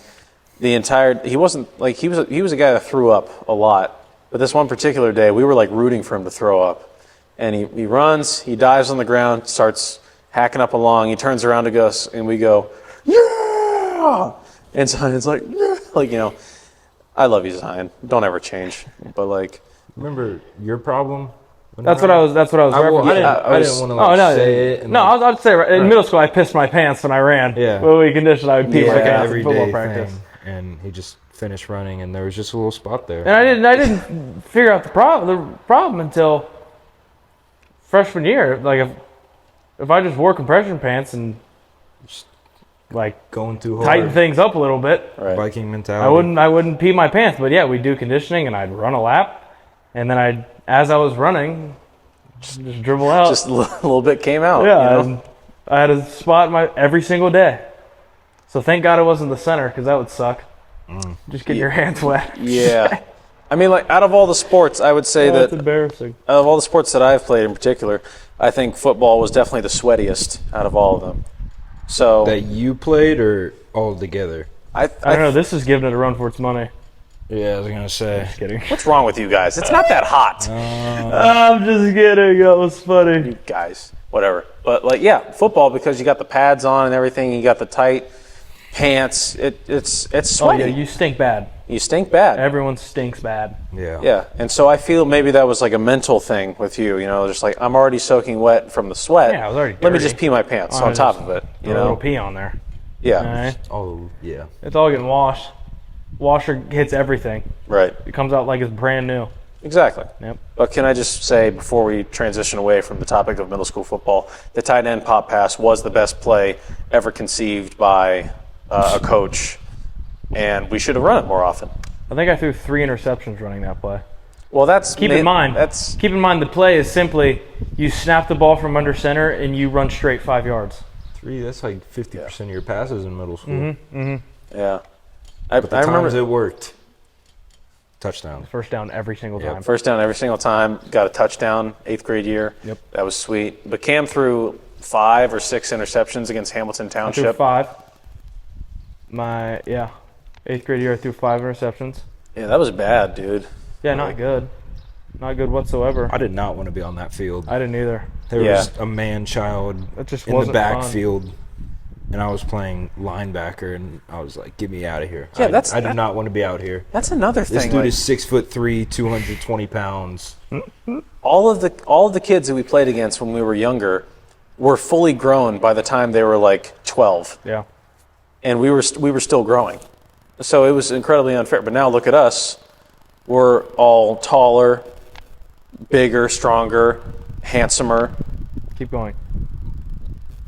Speaker 2: he wasn't like he was a guy that threw up a lot. But this one particular day, we were like rooting for him to throw up. And he runs, he dives on the ground, starts hacking up along. He turns around to us, and we go, yeah! And Zion's like, yeah! Like, you know, I love you, Zion. Don't ever change. But like,
Speaker 3: Remember your problem?
Speaker 4: That's what I was referencing.
Speaker 3: I didn't want to like,
Speaker 4: Oh no!
Speaker 3: say it. And,
Speaker 4: No,
Speaker 3: like,
Speaker 4: I'd say in middle school I pissed my pants when I ran.
Speaker 3: Yeah.
Speaker 4: Well, we conditioned I would pee my
Speaker 3: like an
Speaker 4: pants in
Speaker 3: everyday
Speaker 4: football practice.
Speaker 3: thing. And he just finished running, and there was just a little spot there.
Speaker 4: And I didn't figure out the problem until freshman year. Like if I just wore compression pants and just like
Speaker 3: Going too hard.
Speaker 4: tighten things up a little bit,
Speaker 2: right.
Speaker 3: Viking mentality.
Speaker 4: I wouldn't pee my pants. But yeah, we'd do conditioning, and I'd run a lap, and then as I was running, just dribble out.
Speaker 2: Just a little bit came out.
Speaker 4: Yeah,
Speaker 2: You know?
Speaker 4: and I had a spot every single day. So thank God it wasn't the center, because that would suck. Just getting your hands wet.
Speaker 2: Yeah. I mean, like, out of all the sports, I would say
Speaker 4: That's
Speaker 2: that
Speaker 4: embarrassing.
Speaker 2: out of all the sports that I've played in particular, I think football was definitely the sweatiest out of all of them. So
Speaker 3: That you played or all together?
Speaker 2: I
Speaker 4: I don't know. This is giving it a run for its money.
Speaker 3: Yeah, I was gonna say.
Speaker 4: Kidding.
Speaker 2: What's wrong with you guys? It's not that hot.
Speaker 4: I'm just kidding. That was funny.
Speaker 2: You guys, whatever. But like, yeah, football, because you got the pads on and everything. You got the tight pants. It's
Speaker 4: Oh
Speaker 2: sweaty.
Speaker 4: yeah, you stink bad.
Speaker 2: You stink bad.
Speaker 4: Everyone stinks bad.
Speaker 3: Yeah.
Speaker 2: Yeah, and so I feel maybe that was like a mental thing with you. You know, just like I'm already soaking wet from the sweat.
Speaker 4: Yeah, I was already
Speaker 2: Let me
Speaker 4: dirty.
Speaker 2: just pee my pants
Speaker 4: Why
Speaker 2: on
Speaker 4: not
Speaker 2: top
Speaker 4: just
Speaker 2: of it. You
Speaker 4: Throw a little
Speaker 2: know.
Speaker 4: pee on there.
Speaker 2: Yeah.
Speaker 4: All right.
Speaker 3: Oh, yeah.
Speaker 4: It's all getting washed. Washer hits everything.
Speaker 2: Right.
Speaker 4: It comes out like it's brand new.
Speaker 2: Exactly.
Speaker 4: Yep.
Speaker 2: But can I just say, before we transition away from the topic of middle school football, the tight end pop pass was the best play ever conceived by a coach, and we should have run it more often.
Speaker 4: I think I threw 3 interceptions running that play.
Speaker 2: Well, that's
Speaker 4: Keep in mind the play is simply you snap the ball from under center and you run straight 5 yards.
Speaker 3: 3, that's like 50% of your passes in middle school.
Speaker 2: yeah. I
Speaker 3: But the
Speaker 2: remember
Speaker 3: times it worked. Touchdown.
Speaker 4: First down every single time.
Speaker 2: first down every single time. Got a touchdown 8th grade year.
Speaker 4: Yep.
Speaker 2: That was sweet. But Cam threw 5 or 6 interceptions against Hamilton
Speaker 4: I threw
Speaker 2: Township.
Speaker 4: 5. 8th grade year I threw 5 interceptions.
Speaker 2: Yeah, that was bad, dude.
Speaker 4: Yeah, not good. Not good whatsoever.
Speaker 3: I did not want to be on that field.
Speaker 4: I didn't either.
Speaker 3: There
Speaker 2: Yeah.
Speaker 3: was a man-child
Speaker 4: It just
Speaker 3: in the
Speaker 4: wasn't fun.
Speaker 3: backfield, and I was playing linebacker, and I was like, "Get me out of here!"
Speaker 2: Yeah,
Speaker 3: I did not want to be out here.
Speaker 2: That's another
Speaker 3: This
Speaker 2: thing.
Speaker 3: dude
Speaker 2: like,
Speaker 3: is 6'3", 220 pounds.
Speaker 2: all of the kids that we played against when we were younger were fully grown by the time they were like 12,
Speaker 4: Yeah.
Speaker 2: and we were still growing. So it was incredibly unfair. But now look at us. We're all taller, bigger, stronger, handsomer,
Speaker 4: Keep going.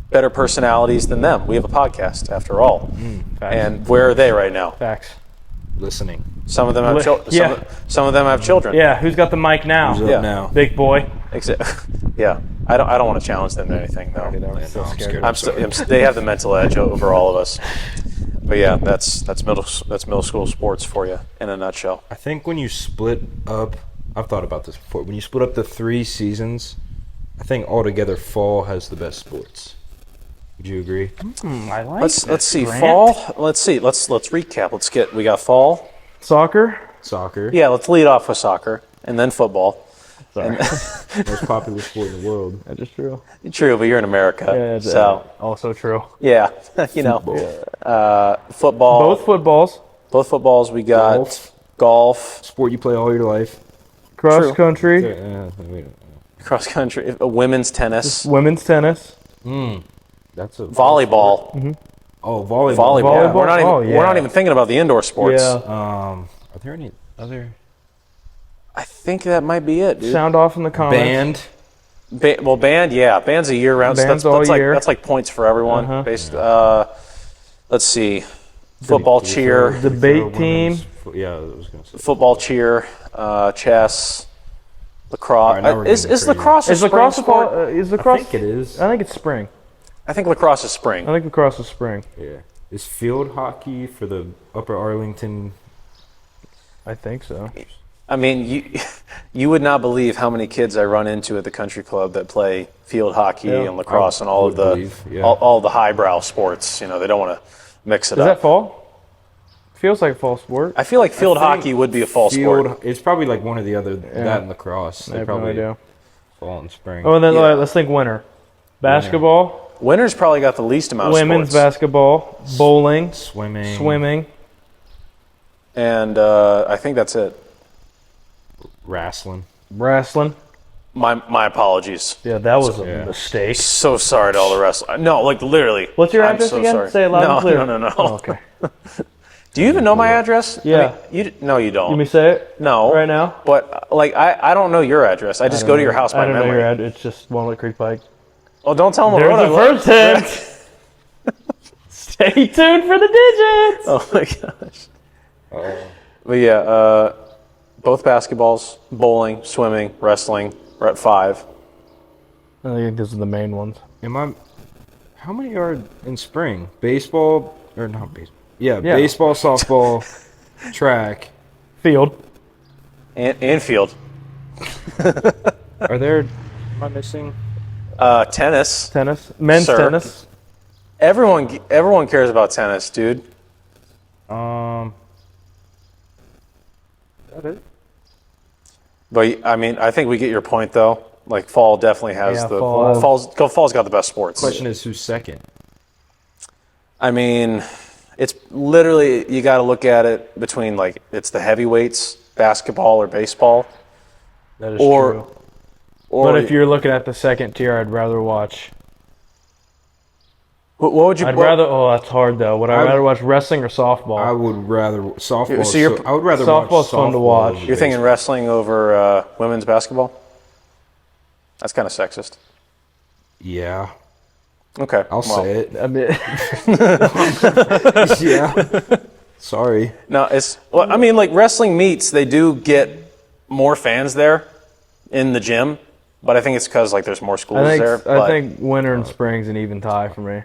Speaker 2: better personalities than them. We have a podcast, after all.
Speaker 4: Facts.
Speaker 2: And where are they right now?
Speaker 4: Facts.
Speaker 3: Listening.
Speaker 2: Some of them have children.
Speaker 4: Yeah.
Speaker 2: Some of them have children.
Speaker 4: Yeah, who's got the mic now?
Speaker 3: Who's
Speaker 2: Yeah.
Speaker 3: up now?
Speaker 4: Big boy.
Speaker 2: Yeah. I don't want to challenge them to anything though.
Speaker 3: Yeah, no, I'm scared.
Speaker 2: They have the mental edge over all of us. But yeah, that's middle school sports for you in a nutshell.
Speaker 3: I think when you split up, I've thought about this before. When you split up the 3 seasons, I think altogether fall has the best sports. Would you agree?
Speaker 4: I like
Speaker 2: Let's see fall. Let's see. Let's recap. We got fall.
Speaker 4: Soccer.
Speaker 3: Soccer,
Speaker 2: Yeah, let's lead off with soccer and then football.
Speaker 4: Sorry.
Speaker 3: most popular sport in the world.
Speaker 4: That is true.
Speaker 2: True, but you're in America,
Speaker 4: Yeah, it's,
Speaker 2: so
Speaker 4: also true.
Speaker 2: yeah, you know, football.
Speaker 4: Both footballs.
Speaker 2: Both footballs. We got golf,
Speaker 3: Sport you play all your life.
Speaker 4: Cross
Speaker 2: True.
Speaker 4: country.
Speaker 3: I mean,
Speaker 2: cross country, women's tennis.
Speaker 4: Women's tennis.
Speaker 3: That's a
Speaker 2: Volleyball.
Speaker 3: Oh, volleyball.
Speaker 2: Volleyball.
Speaker 4: Volleyball?
Speaker 2: We're not even
Speaker 4: Oh, yeah.
Speaker 2: we're not even thinking about the indoor sports.
Speaker 4: Yeah.
Speaker 3: Are there any other
Speaker 2: I think that might be it, dude.
Speaker 4: Sound off in the comments.
Speaker 3: band?
Speaker 2: Well, band, yeah, band's a year round.
Speaker 4: Band's
Speaker 2: So
Speaker 4: all
Speaker 2: that's
Speaker 4: year.
Speaker 2: like that's like points for everyone.
Speaker 4: Uh-huh.
Speaker 2: Based, let's see, football, cheer,
Speaker 4: Debate team.
Speaker 3: Yeah, I was gonna say.
Speaker 2: football, cheer, chess, lacrosse.
Speaker 3: All right, now we're getting
Speaker 2: Is
Speaker 3: crazy.
Speaker 2: lacrosse a
Speaker 4: Is
Speaker 2: spring
Speaker 4: lacrosse
Speaker 2: sport?
Speaker 4: is
Speaker 3: I
Speaker 4: lacrosse?
Speaker 3: think it is.
Speaker 4: I think it's spring.
Speaker 2: I think lacrosse is spring.
Speaker 4: I think lacrosse is spring.
Speaker 3: Yeah. Is field hockey for the Upper Arlington?
Speaker 4: I think so.
Speaker 2: I mean, you would not believe how many kids I run into at the country club that play field hockey
Speaker 4: Yeah.
Speaker 2: and lacrosse and all
Speaker 3: I
Speaker 2: of
Speaker 3: would
Speaker 2: the
Speaker 3: believe, yeah.
Speaker 2: all the highbrow sports. You know, they don't want to mix it
Speaker 4: Is
Speaker 2: up.
Speaker 4: that fall? Feels like a fall sport.
Speaker 2: I feel like field
Speaker 3: I think
Speaker 2: hockey would be a fall
Speaker 3: Field,
Speaker 2: sport.
Speaker 3: It's probably like one or the other. That and lacrosse.
Speaker 4: I
Speaker 3: They
Speaker 4: have no
Speaker 3: probably
Speaker 4: idea.
Speaker 3: fall and spring.
Speaker 4: Oh, and then
Speaker 2: Yeah.
Speaker 4: let's think winter. Basketball,
Speaker 2: Winter's probably got the least amount of
Speaker 4: women's
Speaker 2: sports.
Speaker 4: basketball, bowling,
Speaker 3: Swimming.
Speaker 4: swimming.
Speaker 2: And I think that's it.
Speaker 3: Wrestling.
Speaker 4: Wrestling.
Speaker 2: My apologies.
Speaker 4: Yeah, that was a
Speaker 3: Yeah.
Speaker 4: mistake.
Speaker 2: So sorry to all the wrestlers. No, like literally.
Speaker 4: What's your
Speaker 2: I'm
Speaker 4: address
Speaker 2: so
Speaker 4: again?
Speaker 2: sorry.
Speaker 4: Say it loud
Speaker 2: no,
Speaker 4: and clear.
Speaker 2: No.
Speaker 4: Oh, okay.
Speaker 2: Do you even know my address?
Speaker 4: Yeah.
Speaker 2: No, you don't.
Speaker 4: Let me say it
Speaker 2: no.
Speaker 4: right now.
Speaker 2: But like I don't know your address. I just go to your house by
Speaker 4: I don't know
Speaker 2: memory.
Speaker 4: your address. It's just Walnut Creek Pike.
Speaker 2: Oh, don't tell them
Speaker 4: There's
Speaker 2: what I
Speaker 4: the
Speaker 2: live.
Speaker 4: first hint. Stay tuned for the digits.
Speaker 2: Oh my gosh. But yeah, both basketballs, bowling, swimming, wrestling. We're at 5.
Speaker 4: I think those are the main ones.
Speaker 3: How many are in spring? Baseball or not baseball? Yeah,
Speaker 4: Yeah.
Speaker 3: baseball, softball, track.
Speaker 4: Field.
Speaker 2: And field.
Speaker 3: Are there? Am I missing?
Speaker 2: Tennis.
Speaker 4: Tennis. Men's
Speaker 2: Sir.
Speaker 4: tennis.
Speaker 2: Everyone cares about tennis, dude.
Speaker 3: Is that it?
Speaker 2: But I mean, I think we get your point though. Like fall definitely has
Speaker 4: Yeah,
Speaker 2: the
Speaker 4: fall.
Speaker 2: fall's got the best sports.
Speaker 3: Question is, who's second?
Speaker 2: I mean, it's literally you got to look at it between like it's the heavyweights, basketball or baseball,
Speaker 4: That is
Speaker 2: or
Speaker 4: true.
Speaker 2: or
Speaker 4: But if you're looking at the second tier, I'd rather watch.
Speaker 2: what would you?
Speaker 4: I'd rather. Oh, that's hard though. Would I rather watch wrestling or softball?
Speaker 3: I would rather softball.
Speaker 2: So you're-
Speaker 3: I would rather watch
Speaker 4: Softball's fun to
Speaker 3: softball
Speaker 4: watch.
Speaker 3: over
Speaker 2: You're thinking wrestling over women's basketball? That's kind of sexist.
Speaker 3: Yeah,
Speaker 2: Okay,
Speaker 3: I'll say it.
Speaker 4: I mean,
Speaker 3: Yeah. Sorry.
Speaker 2: No, it's well. I mean, like wrestling meets, they do get more fans there in the gym, but I think it's because like there's more schools there.
Speaker 4: I
Speaker 2: But
Speaker 4: think winter and spring's an even tie for me.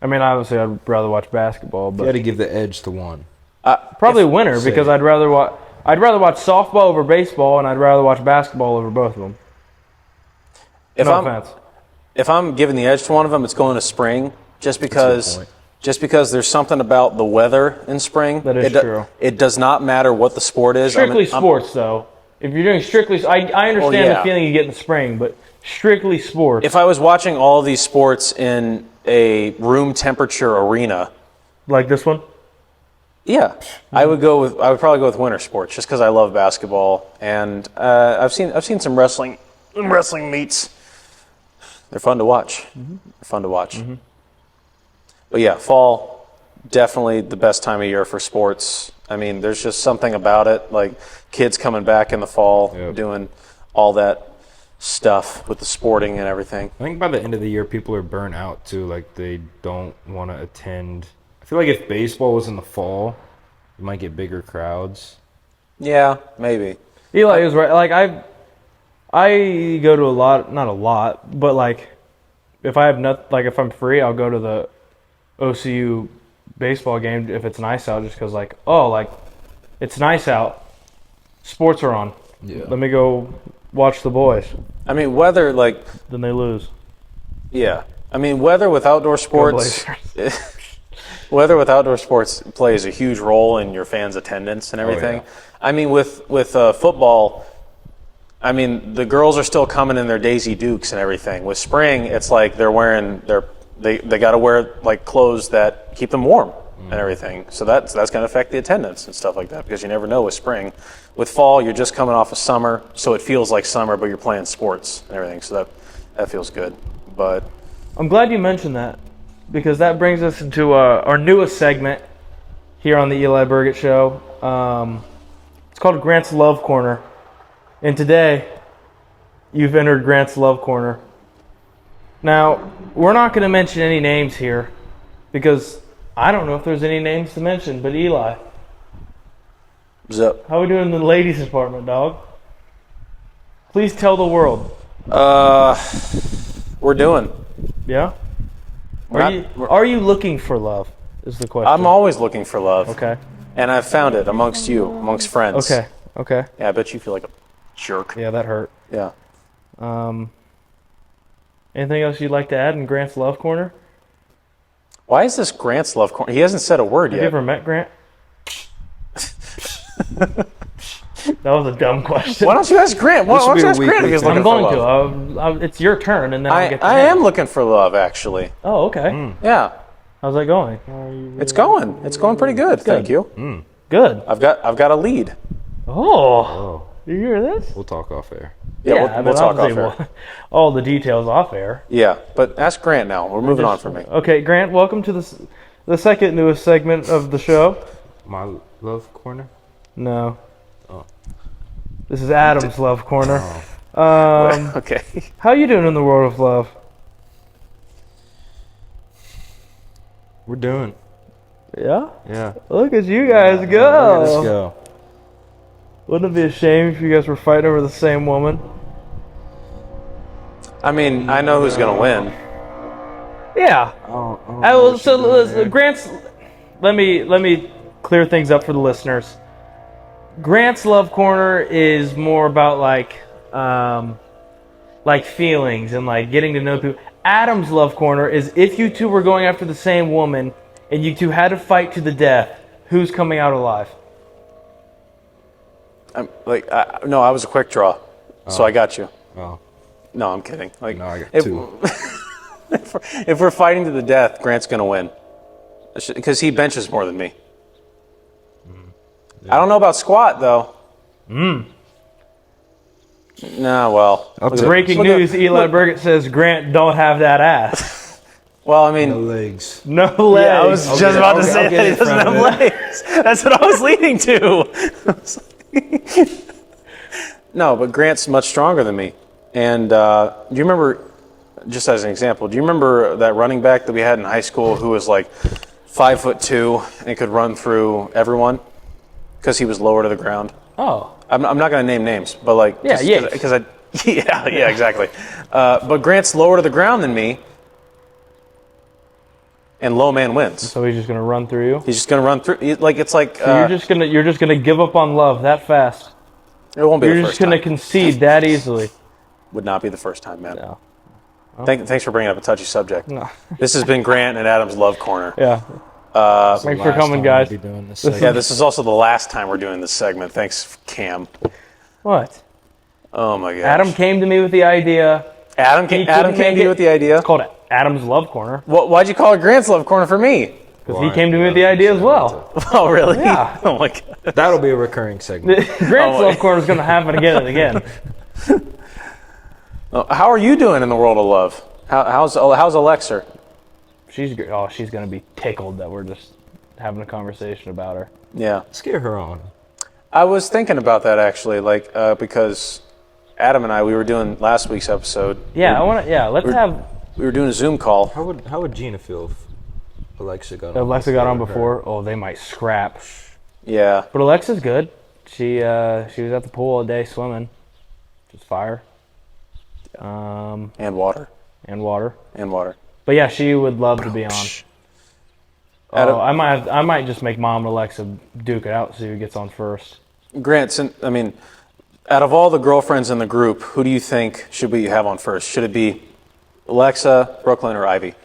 Speaker 4: I mean, obviously, I'd rather watch basketball,
Speaker 3: You got
Speaker 4: but
Speaker 3: to give the edge to one.
Speaker 4: probably winter
Speaker 3: say
Speaker 4: because
Speaker 3: it.
Speaker 4: I'd rather watch softball over baseball, and I'd rather watch basketball over both of them.
Speaker 2: if
Speaker 4: No
Speaker 2: I'm
Speaker 4: offense.
Speaker 2: if I'm giving the edge to one of them, it's going to spring, just because
Speaker 3: point.
Speaker 2: there's something about the weather in spring.
Speaker 4: That is true.
Speaker 2: It does not matter what the sport is.
Speaker 4: Strictly sports, though. If you're doing strictly, I understand
Speaker 2: yeah.
Speaker 4: the feeling you get in the spring, but strictly sports.
Speaker 2: If I was watching all of these sports in a room temperature arena,
Speaker 4: Like this one?
Speaker 2: yeah, I would probably go with winter sports just because I love basketball and I've seen some wrestling meets. They're fun to watch. They're fun to watch. But yeah, fall definitely the best time of year for sports. I mean, there's just something about it, like kids coming back in the fall,
Speaker 3: Yep.
Speaker 2: doing all that stuff with the sporting and everything.
Speaker 3: I think by the end of the year, people are burnt out too. Like they don't want to attend. I feel like if baseball was in the fall, you might get bigger crowds.
Speaker 2: Yeah, maybe.
Speaker 4: Eli is right. Like I go to not a lot, but like if I have if I'm free, I'll go to the OCU baseball game if it's nice out, just because it's nice out. Sports are on.
Speaker 3: Yeah.
Speaker 4: Let me go watch the boys.
Speaker 2: I mean, weather
Speaker 4: Then they lose.
Speaker 2: yeah. I mean, weather with outdoor sports.
Speaker 4: Blazers.
Speaker 2: Weather with outdoor sports plays a huge role in your fans' attendance and everything.
Speaker 3: yeah.
Speaker 2: I mean, with football, I mean the girls are still coming in their Daisy Dukes and everything. With spring, it's like they're wearing they got to wear like clothes that keep them warm and everything. So that's going to affect the attendance and stuff like that because you never know with spring. With fall, you're just coming off of summer, so it feels like summer, but you're playing sports and everything. So that feels good. But
Speaker 4: I'm glad you mentioned that. because that brings us into our newest segment here on the Eli Burgett Show. It's called Grant's Love Corner. And today, you've entered Grant's Love Corner. Now, we're not going to mention any names here because I don't know if there's any names to mention, but Eli,
Speaker 2: What's up?
Speaker 4: how are we doing in the ladies' department, dog? Please tell the world.
Speaker 2: We're doing.
Speaker 4: Yeah?
Speaker 2: We're
Speaker 4: Are you looking for love, is the question.
Speaker 2: I'm always looking for love.
Speaker 4: Okay.
Speaker 2: And I've found it amongst you, amongst friends.
Speaker 4: Okay.
Speaker 2: Yeah, I bet you feel like a jerk.
Speaker 4: Yeah, that hurt.
Speaker 2: Yeah.
Speaker 4: Anything else you'd like to add in Grant's Love Corner?
Speaker 2: Why is this Grant's love corner? He hasn't said a word
Speaker 4: Have you
Speaker 2: yet.
Speaker 4: ever met Grant? That was a dumb question.
Speaker 2: Why don't you ask Grant? Why
Speaker 3: This
Speaker 2: don't
Speaker 3: will
Speaker 2: you
Speaker 3: be a
Speaker 2: ask Grant if he's
Speaker 3: weekly
Speaker 2: looking
Speaker 4: I'm
Speaker 2: for
Speaker 4: going
Speaker 2: love?
Speaker 4: to. It's your turn, and then I'll get to
Speaker 2: I
Speaker 4: him.
Speaker 2: am looking for love, actually.
Speaker 4: Oh, okay.
Speaker 2: Yeah,
Speaker 4: How's that going?
Speaker 2: it's going. It's going pretty good. Thank you.
Speaker 4: Good.
Speaker 2: I've got a lead.
Speaker 4: Oh. You hear this?
Speaker 3: We'll talk off air.
Speaker 2: Yeah, we'll talk off
Speaker 4: obviously,
Speaker 2: air.
Speaker 4: all the details off air.
Speaker 2: Yeah, but ask Grant now. We're moving on from me.
Speaker 4: Okay, Grant, welcome to the second newest segment of the show.
Speaker 3: My love corner?
Speaker 4: No.
Speaker 3: Oh.
Speaker 4: This is Adam's Love Corner.
Speaker 2: Okay.
Speaker 4: How you doing in the world of love?
Speaker 3: We're doing.
Speaker 4: Yeah?
Speaker 3: Yeah.
Speaker 4: Look at you guys
Speaker 3: Look at
Speaker 4: go.
Speaker 3: us go.
Speaker 4: Wouldn't it be a shame if you guys were fighting over the same woman?
Speaker 2: I mean, I know who's gonna win.
Speaker 4: Yeah. I will, so listen, Grant's. Let me clear things up for the listeners. Grant's Love Corner is more about like feelings and like getting to know people. Adam's Love Corner is if you two were going after the same woman and you two had to fight to the death, who's coming out alive?
Speaker 2: No, I was a quick draw, so I got you.
Speaker 3: Oh.
Speaker 2: No, I'm kidding. Like,
Speaker 3: No, I got
Speaker 2: if,
Speaker 3: two.
Speaker 2: if we're fighting to the death, Grant's gonna win because he benches more than me. I don't know about squat though. Nah, well.
Speaker 3: Up to-
Speaker 4: Breaking
Speaker 2: look at-
Speaker 4: news: Eli Burgett says Grant don't have that ass.
Speaker 2: Well, I
Speaker 3: No
Speaker 2: mean,
Speaker 3: legs.
Speaker 4: No legs.
Speaker 2: yeah, I was
Speaker 3: I'll
Speaker 2: just
Speaker 3: get it.
Speaker 2: about to
Speaker 3: I'll
Speaker 2: say
Speaker 3: get
Speaker 2: that he
Speaker 3: it
Speaker 2: doesn't
Speaker 3: from
Speaker 2: have
Speaker 3: it.
Speaker 2: legs. That's what I was leading to. No, but Grant's much stronger than me. And do you remember, just as an example, do you remember that running back that we had in high school who was like 5'2" and could run through everyone because he was lower to the ground?
Speaker 4: Oh.
Speaker 2: I'm not going to name names, but like,
Speaker 4: Yeah, Yates.
Speaker 2: because yeah, exactly. But Grant's lower to the ground than me, and low man wins.
Speaker 4: So he's just gonna run through you.
Speaker 2: He's just going to run through. It's like
Speaker 4: You're just gonna give up on love that fast.
Speaker 2: it won't be
Speaker 4: You're
Speaker 2: the
Speaker 4: just
Speaker 2: first
Speaker 4: gonna
Speaker 2: time.
Speaker 4: concede that easily.
Speaker 2: Would not be the first time, man.
Speaker 4: No.
Speaker 2: Thanks for bringing up a touchy subject.
Speaker 4: No.
Speaker 2: This has been Grant and Adam's Love Corner.
Speaker 4: Yeah. Thanks for
Speaker 3: Last
Speaker 4: coming,
Speaker 3: time
Speaker 4: guys.
Speaker 3: we'll be doing this
Speaker 4: This is-
Speaker 2: Yeah, this is also the last time we're doing this segment. Thanks, Cam.
Speaker 4: What?
Speaker 2: Oh my gosh.
Speaker 4: Adam came to me with the idea.
Speaker 2: Adam
Speaker 4: He
Speaker 2: came
Speaker 4: couldn't
Speaker 2: to
Speaker 4: make
Speaker 2: you
Speaker 4: it.
Speaker 2: with the idea.
Speaker 4: It's called Adam's Love Corner
Speaker 2: Why'd you call it Grant's Love Corner for me?
Speaker 4: because he came to me with the idea as well.
Speaker 2: Oh, really?
Speaker 4: Yeah.
Speaker 2: Oh my god.
Speaker 3: That'll be a recurring segment.
Speaker 4: Grant's Love Corner is gonna happen again and again.
Speaker 2: How are you doing in the world of love? How's Alexa?
Speaker 4: She's gonna be tickled that we're just having a conversation about her.
Speaker 2: Yeah.
Speaker 3: Scare her on.
Speaker 2: I was thinking about that actually, because Adam and I, we were doing last week's episode.
Speaker 4: Yeah,
Speaker 2: We were doing a Zoom call.
Speaker 3: How would Gina feel if Alexa got on?
Speaker 4: Alexa got on before. Oh, they might scrap.
Speaker 2: Yeah.
Speaker 4: But Alexa's good. She was at the pool all day swimming. Just fire.
Speaker 2: And water.
Speaker 4: And water.
Speaker 2: And water.
Speaker 4: But yeah, she would love to be on.
Speaker 2: Adam-
Speaker 4: Oh, I might just make Mom and Alexa duke it out, see who gets on first.
Speaker 2: Grant, out of all the girlfriends in the group, who do you think should we have on first? Should it be Alexa, Brooklyn, or Ivy?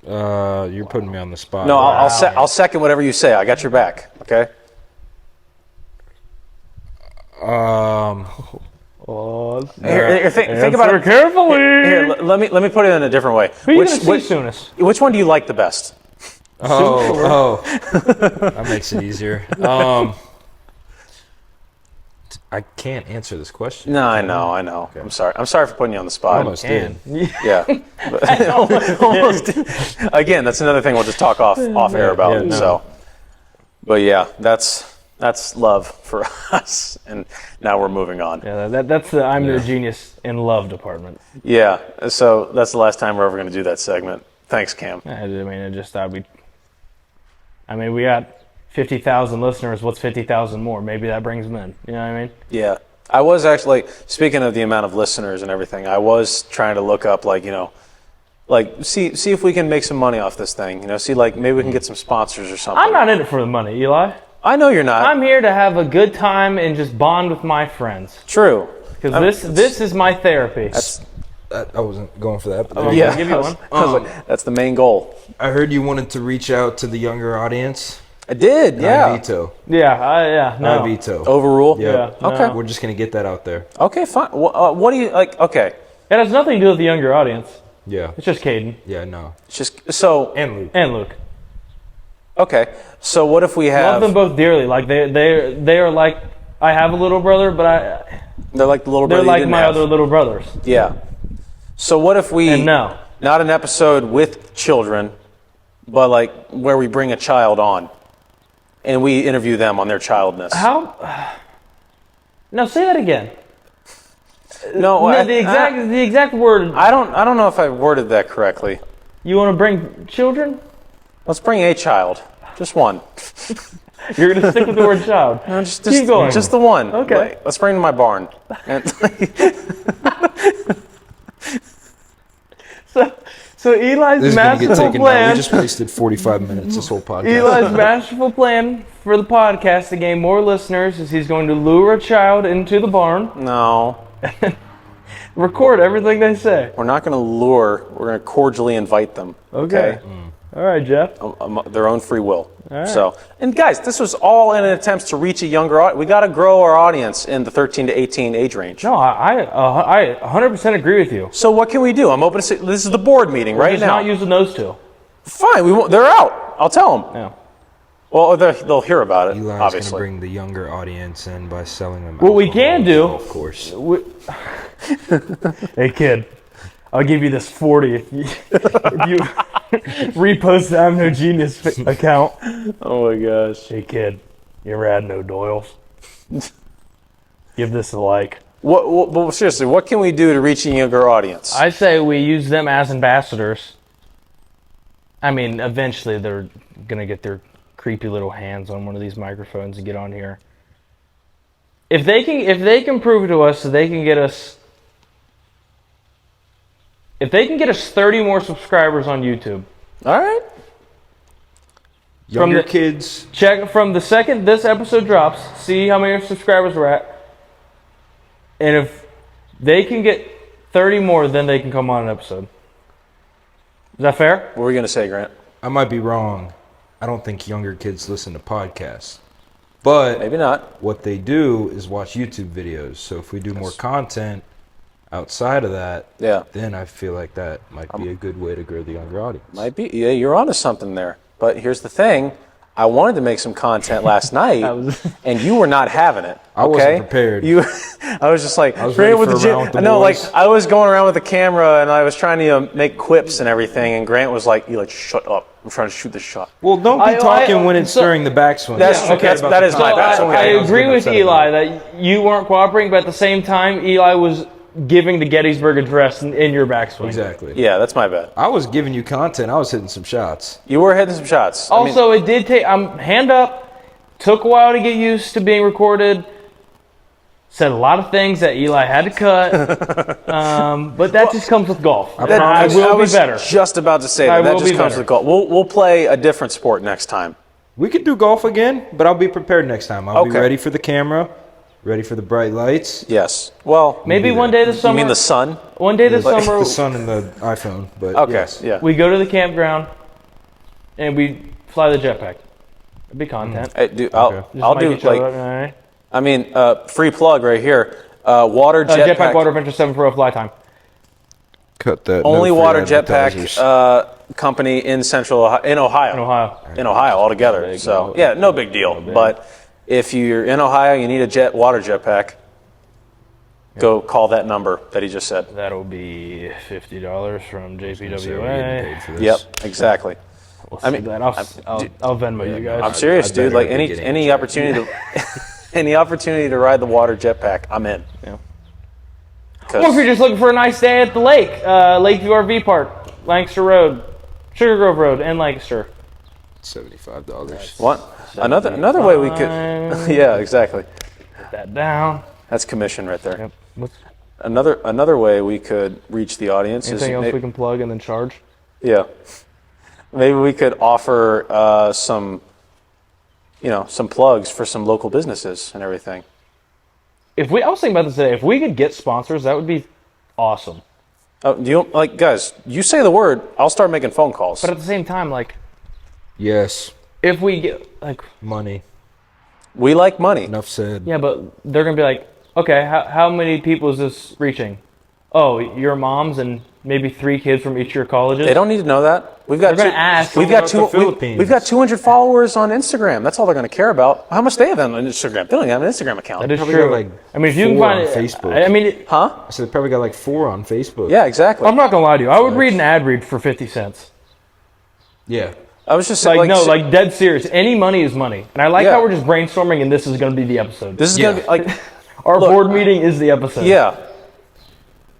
Speaker 3: You're putting me on the spot.
Speaker 2: No, I'll second whatever you say. I got your back. Okay.
Speaker 4: Oh,
Speaker 2: Here, think about it.
Speaker 4: carefully.
Speaker 2: Here, let me put it in a different way.
Speaker 4: Who are you gonna see soonest?
Speaker 2: Which one do you like the best?
Speaker 3: Oh, that makes it easier. I can't answer this question.
Speaker 2: No, I know. I'm sorry. I'm sorry for putting you on the spot.
Speaker 3: Almost did.
Speaker 2: Yeah. But almost. Again, that's another thing we'll just talk off air about.
Speaker 3: Yeah, no.
Speaker 2: So, but yeah, that's love for us, and now we're moving on.
Speaker 4: Yeah, that's the I'm the genius in love department.
Speaker 2: Yeah. So that's the last time we're ever going to do that segment. Thanks, Cam.
Speaker 4: I mean, I just thought we got 50,000 listeners. What's 50,000 more? Maybe that brings them in. You know what I mean?
Speaker 2: Yeah. I was actually, speaking of the amount of listeners and everything, I was trying to look up, see if we can make some money off this thing. See, maybe we can get some sponsors or something.
Speaker 4: I'm not in it for the money, Eli.
Speaker 2: I know you're not.
Speaker 4: I'm here to have a good time and just bond with my friends.
Speaker 2: True.
Speaker 4: Because this is my therapy.
Speaker 3: I wasn't going for that. But
Speaker 4: Oh,
Speaker 2: Yeah.
Speaker 4: I'll give you one.
Speaker 2: I was like, that's the main goal.
Speaker 3: I heard you wanted to reach out to the younger audience.
Speaker 2: I did,
Speaker 3: I
Speaker 2: yeah.
Speaker 3: veto.
Speaker 4: Yeah, no.
Speaker 3: I veto.
Speaker 2: Overrule?
Speaker 3: Yeah.
Speaker 2: Okay.
Speaker 4: no.
Speaker 3: We're just going to get that out there.
Speaker 2: Okay, fine. What do you, okay.
Speaker 4: It has nothing to do with the younger audience.
Speaker 3: Yeah.
Speaker 4: It's just Caden
Speaker 3: Yeah, no.
Speaker 2: It's just, so,
Speaker 3: And Luke.
Speaker 4: and Luke.
Speaker 2: okay. So what if we
Speaker 4: Love
Speaker 2: have,
Speaker 4: them both dearly. Like they are like I have a little brother, but
Speaker 2: they're like the little
Speaker 4: they're
Speaker 2: brother you
Speaker 4: like
Speaker 2: didn't
Speaker 4: my
Speaker 2: have.
Speaker 4: other little brothers.
Speaker 2: Yeah. So what if we,
Speaker 4: And no.
Speaker 2: not an episode with children, but where we bring a child on and we interview them on their childness?
Speaker 4: How? No, say that again.
Speaker 2: No,
Speaker 4: No, the exact word.
Speaker 2: I don't know if I worded that correctly.
Speaker 4: You want to bring children?
Speaker 2: Let's bring a child. Just one.
Speaker 4: You're gonna stick with the word child.
Speaker 2: No, just
Speaker 4: Keep going.
Speaker 2: Just the one.
Speaker 4: Okay.
Speaker 2: Let's bring him to my barn. And,
Speaker 4: So Eli's
Speaker 3: This is going to get
Speaker 4: masterful
Speaker 3: taken down. We
Speaker 4: plan.
Speaker 3: just wasted 45 minutes this whole podcast.
Speaker 4: Eli's masterful plan for the podcast to gain more listeners is he's going to lure a child into the barn,
Speaker 2: no,
Speaker 4: record everything they say.
Speaker 2: we're not going to lure. We're going to cordially invite them.
Speaker 4: Okay. All right, Jeff.
Speaker 2: Their own free will.
Speaker 4: right.
Speaker 2: So, and guys, this was all in an attempt to reach a younger audience. We got to grow our audience in the 13 to 18 age range.
Speaker 4: No, I 100% agree with you.
Speaker 2: So what can we do? I'm open to say, this is the board meeting right
Speaker 4: Just
Speaker 2: now.
Speaker 4: not using those two.
Speaker 2: Fine, we won't, they're out. I'll tell them.
Speaker 4: Yeah.
Speaker 2: Well, they'll hear about it,
Speaker 3: Eli's going to
Speaker 2: obviously.
Speaker 3: bring the younger audience in by selling them
Speaker 4: What we
Speaker 3: alcohol
Speaker 4: can
Speaker 3: at
Speaker 4: do-
Speaker 3: the golf course.
Speaker 4: Hey kid, I'll give you this 40 if you repost the I'm No Genius account.
Speaker 2: Oh my gosh.
Speaker 4: Hey kid, you ever had no Doyles? Give this a like.
Speaker 2: But seriously, what can we do to reach a younger audience?
Speaker 4: I say we use them as ambassadors. I mean, eventually they're gonna get their creepy little hands on one of these microphones and get on here. If they can prove to us that they can get us, if they can get us 30 more subscribers on YouTube,
Speaker 2: All right.
Speaker 3: Younger
Speaker 4: the-
Speaker 3: kids.
Speaker 4: check from the second this episode drops, see how many subscribers we're at, and if they can get 30 more, then they can come on an episode. Is that fair?
Speaker 2: What were you going to say, Grant?
Speaker 3: I might be wrong. I don't think younger kids listen to podcasts. But
Speaker 2: Maybe not.
Speaker 3: what they do is watch YouTube videos. So if we do more content outside of that,
Speaker 2: Yeah.
Speaker 3: then I feel like that might be a good way to grow the younger audience.
Speaker 2: Might be. Yeah, you're onto something there. But here's the thing. I wanted to make some content last night, and you were not having it.
Speaker 3: I wasn't
Speaker 2: okay?
Speaker 3: prepared.
Speaker 2: I was just like,
Speaker 3: I was ready
Speaker 2: Grant with
Speaker 3: for
Speaker 2: the
Speaker 3: a round with the
Speaker 2: I know,
Speaker 3: boys.
Speaker 2: like I was going around with the camera, and I was trying to make quips and everything, and Grant was like, shut up. I'm trying to shoot this shot.
Speaker 3: Well, don't be talking when it's
Speaker 4: so-
Speaker 3: during the backswing.
Speaker 2: That's true. That is my bad.
Speaker 4: I
Speaker 2: Okay.
Speaker 4: agree with Eli that you weren't cooperating, but at the same time, Eli was giving the Gettysburg Address in your backswing.
Speaker 3: Exactly.
Speaker 2: Yeah, that's my bad.
Speaker 3: I was giving you content. I was hitting some shots.
Speaker 2: You were hitting some shots. I mean,
Speaker 4: Also, it did take hand up. Took a while to get used to being recorded. Said a lot of things that Eli had to cut. But that just comes with golf. I will be
Speaker 2: was
Speaker 4: better.
Speaker 2: just about to say
Speaker 4: I
Speaker 2: that
Speaker 4: will
Speaker 2: just
Speaker 4: be
Speaker 2: comes
Speaker 4: better.
Speaker 2: with golf. We'll play a different sport next time.
Speaker 3: We could do golf again, but I'll be prepared next time. I'll be
Speaker 2: Okay.
Speaker 3: ready for the camera, ready for the bright lights.
Speaker 2: Yes. Well,
Speaker 4: Maybe one day this
Speaker 2: you
Speaker 4: summer.
Speaker 2: mean the sun?
Speaker 4: One day this summer,
Speaker 3: The sun and the iPhone, but
Speaker 2: Okay.
Speaker 3: yes.
Speaker 2: Yeah.
Speaker 4: we go to the campground and we fly the jetpack. It'd be content.
Speaker 2: Hey, dude, I'll
Speaker 4: Just
Speaker 2: do
Speaker 4: mic each other
Speaker 2: like
Speaker 4: up, all right?
Speaker 2: I mean, free plug right here. Water jetpack.
Speaker 4: Jetpack Water Adventure 7 Pro fly time.
Speaker 3: Cut that.
Speaker 2: Only
Speaker 3: no free
Speaker 2: water
Speaker 3: advertisers.
Speaker 2: jetpack company in Ohio.
Speaker 4: In Ohio.
Speaker 2: In Ohio altogether.
Speaker 4: big,
Speaker 2: So
Speaker 4: no-
Speaker 2: yeah, no big deal. But If you're in Ohio, you need a water jetpack. Go call that number that he just said.
Speaker 4: That'll be $50 from
Speaker 3: So we're getting
Speaker 4: JPWA.
Speaker 3: paid for this.
Speaker 2: Yep, exactly.
Speaker 4: We'll
Speaker 2: I
Speaker 4: see
Speaker 2: mean,
Speaker 4: that. I'll Venmo you guys.
Speaker 2: I'm serious,
Speaker 3: I
Speaker 2: dude.
Speaker 3: better
Speaker 2: Like
Speaker 3: be getting
Speaker 2: any
Speaker 3: a
Speaker 2: opportunity to any opportunity to ride the water jetpack, I'm in.
Speaker 4: Yeah.
Speaker 2: 'Cause-
Speaker 4: Or if you're just looking for a nice day at the lake, Lakeview RV Park, Lancaster Road, Sugar Grove Road, and Lancaster.
Speaker 3: $75.
Speaker 2: what? Another way we could.
Speaker 4: Fine.
Speaker 2: Yeah, exactly.
Speaker 4: Put that down.
Speaker 2: That's commission right there.
Speaker 4: Yep. What's,
Speaker 2: Another way we could reach the audience
Speaker 4: anything
Speaker 2: is
Speaker 4: else we can plug and then charge?
Speaker 2: yeah. Maybe we could offer some plugs for some local businesses and everything.
Speaker 4: I was thinking about this today. If we could get sponsors, that would be awesome.
Speaker 2: Oh, guys? You say the word, I'll start making phone calls.
Speaker 4: But at the same time, like,
Speaker 3: Yes.
Speaker 4: if we get, like,
Speaker 3: Money.
Speaker 2: We like money.
Speaker 3: Enough said.
Speaker 4: yeah, but they're going to be like, okay, how many people is this reaching? Oh, your moms and maybe 3 kids from each of your colleges?
Speaker 2: They don't need to know that. We've got
Speaker 4: They're gonna ask.
Speaker 2: We've got
Speaker 3: Talk about the Philippines.
Speaker 2: we've got 200 followers on Instagram. That's all they're going to care about. How much they have on Instagram? They don't even have an Instagram account.
Speaker 4: That is
Speaker 3: Probably
Speaker 4: true.
Speaker 3: got, like,
Speaker 4: I mean, if you can
Speaker 3: 4
Speaker 4: find
Speaker 3: on
Speaker 4: it,
Speaker 3: Facebook.
Speaker 4: I mean,
Speaker 2: Huh?
Speaker 3: So they probably got like 4 on Facebook.
Speaker 2: Yeah, exactly.
Speaker 4: I'm not gonna lie to you. I would read an ad read for 50 cents.
Speaker 3: Yeah.
Speaker 2: I was just saying,
Speaker 4: Like dead serious. Any money is money, and I like
Speaker 2: Yeah.
Speaker 4: how we're just brainstorming, and this is gonna be the episode.
Speaker 2: this is
Speaker 3: Yeah.
Speaker 2: going to be like,
Speaker 4: Our
Speaker 2: look,
Speaker 4: board meeting is the episode.
Speaker 2: yeah.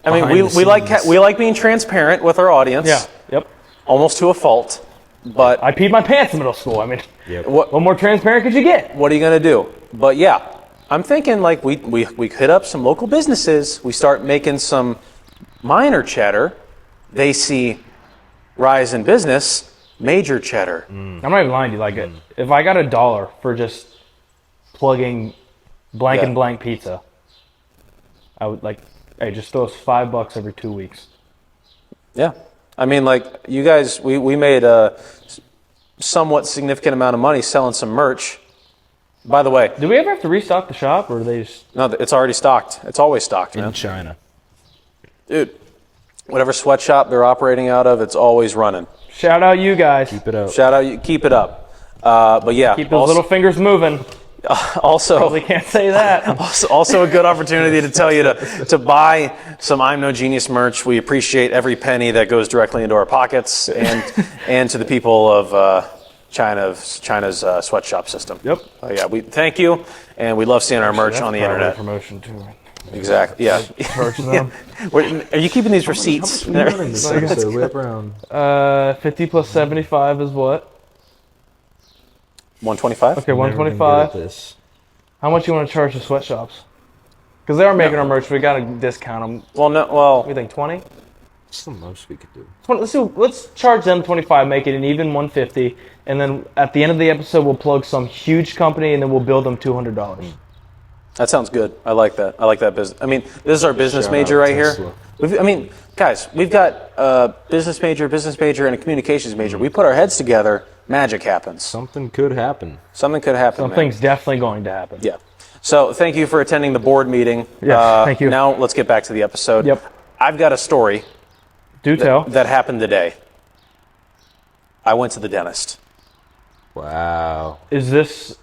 Speaker 2: I mean,
Speaker 3: Behind the
Speaker 2: we like
Speaker 3: scenes.
Speaker 2: we like being transparent with our audience.
Speaker 4: Yeah. Yep.
Speaker 2: Almost to a fault. But
Speaker 4: I peed my pants in middle school. I mean,
Speaker 3: Yep.
Speaker 2: what
Speaker 4: what more transparent could you get?
Speaker 2: what are you going to do? But yeah, I'm thinking like we hit up some local businesses. We start making some minor cheddar. They see rise in business, major cheddar.
Speaker 4: I'm not even lying to you. Like, if I got $1 for just plugging blank
Speaker 2: Yeah.
Speaker 4: and blank pizza, I would like, hey, just throw us $5 every 2 weeks.
Speaker 2: Yeah. I mean, like, you guys, we made a somewhat significant amount of money selling some merch. By the way,
Speaker 4: Do we ever have to restock the shop, or are they just?
Speaker 2: no, it's already stocked. It's always stocked,
Speaker 3: In
Speaker 2: man.
Speaker 3: China.
Speaker 2: Dude, whatever sweatshop they're operating out of, it's always running.
Speaker 4: Shout out you guys.
Speaker 3: Keep it up.
Speaker 2: Shout out, keep it up. But yeah,
Speaker 4: Keep those little fingers moving.
Speaker 2: also,
Speaker 4: Probably can't say that.
Speaker 2: also a good opportunity to tell you to buy some I'm No Genius merch. We appreciate every penny that goes directly into our pockets and to the people of China's sweatshop system.
Speaker 4: Yep.
Speaker 2: Yeah, we thank you, and we love seeing our merch
Speaker 4: That's
Speaker 2: on the
Speaker 4: probably
Speaker 2: internet.
Speaker 4: Promotion too.
Speaker 2: Exactly. Yeah.
Speaker 4: Charge them.
Speaker 2: Are you keeping these receipts?
Speaker 3: We're running this episode. We're up around
Speaker 4: 50 plus 75 is what?
Speaker 2: 125.
Speaker 4: Okay,
Speaker 3: never been good at
Speaker 4: 125.
Speaker 3: this.
Speaker 4: How much you want to charge the sweatshops? Because they are making our merch. We got to discount them.
Speaker 2: Well, no. Well,
Speaker 4: We think 20?
Speaker 3: What's the most we could do?
Speaker 4: Let's charge them 25, make it an even 150, and then at the end of the episode we'll plug some huge company and then we'll bill them $200.
Speaker 2: that sounds good. I like that. I like that business. I mean, this is our business
Speaker 3: Shout
Speaker 2: major
Speaker 3: out
Speaker 2: right
Speaker 3: Tesla.
Speaker 2: here. I mean, guys, we've got a business major, and a communications major. We put our heads together, magic happens.
Speaker 3: Something could happen.
Speaker 2: Something could happen. man.
Speaker 4: Something's definitely going to happen.
Speaker 2: Yeah. So thank you for attending the board meeting.
Speaker 4: Yes, thank you.
Speaker 2: Now let's get back to the episode.
Speaker 4: Yep.
Speaker 2: I've got a story
Speaker 4: Do tell.
Speaker 2: that happened today. I went to the dentist.
Speaker 3: Wow.
Speaker 4: Is this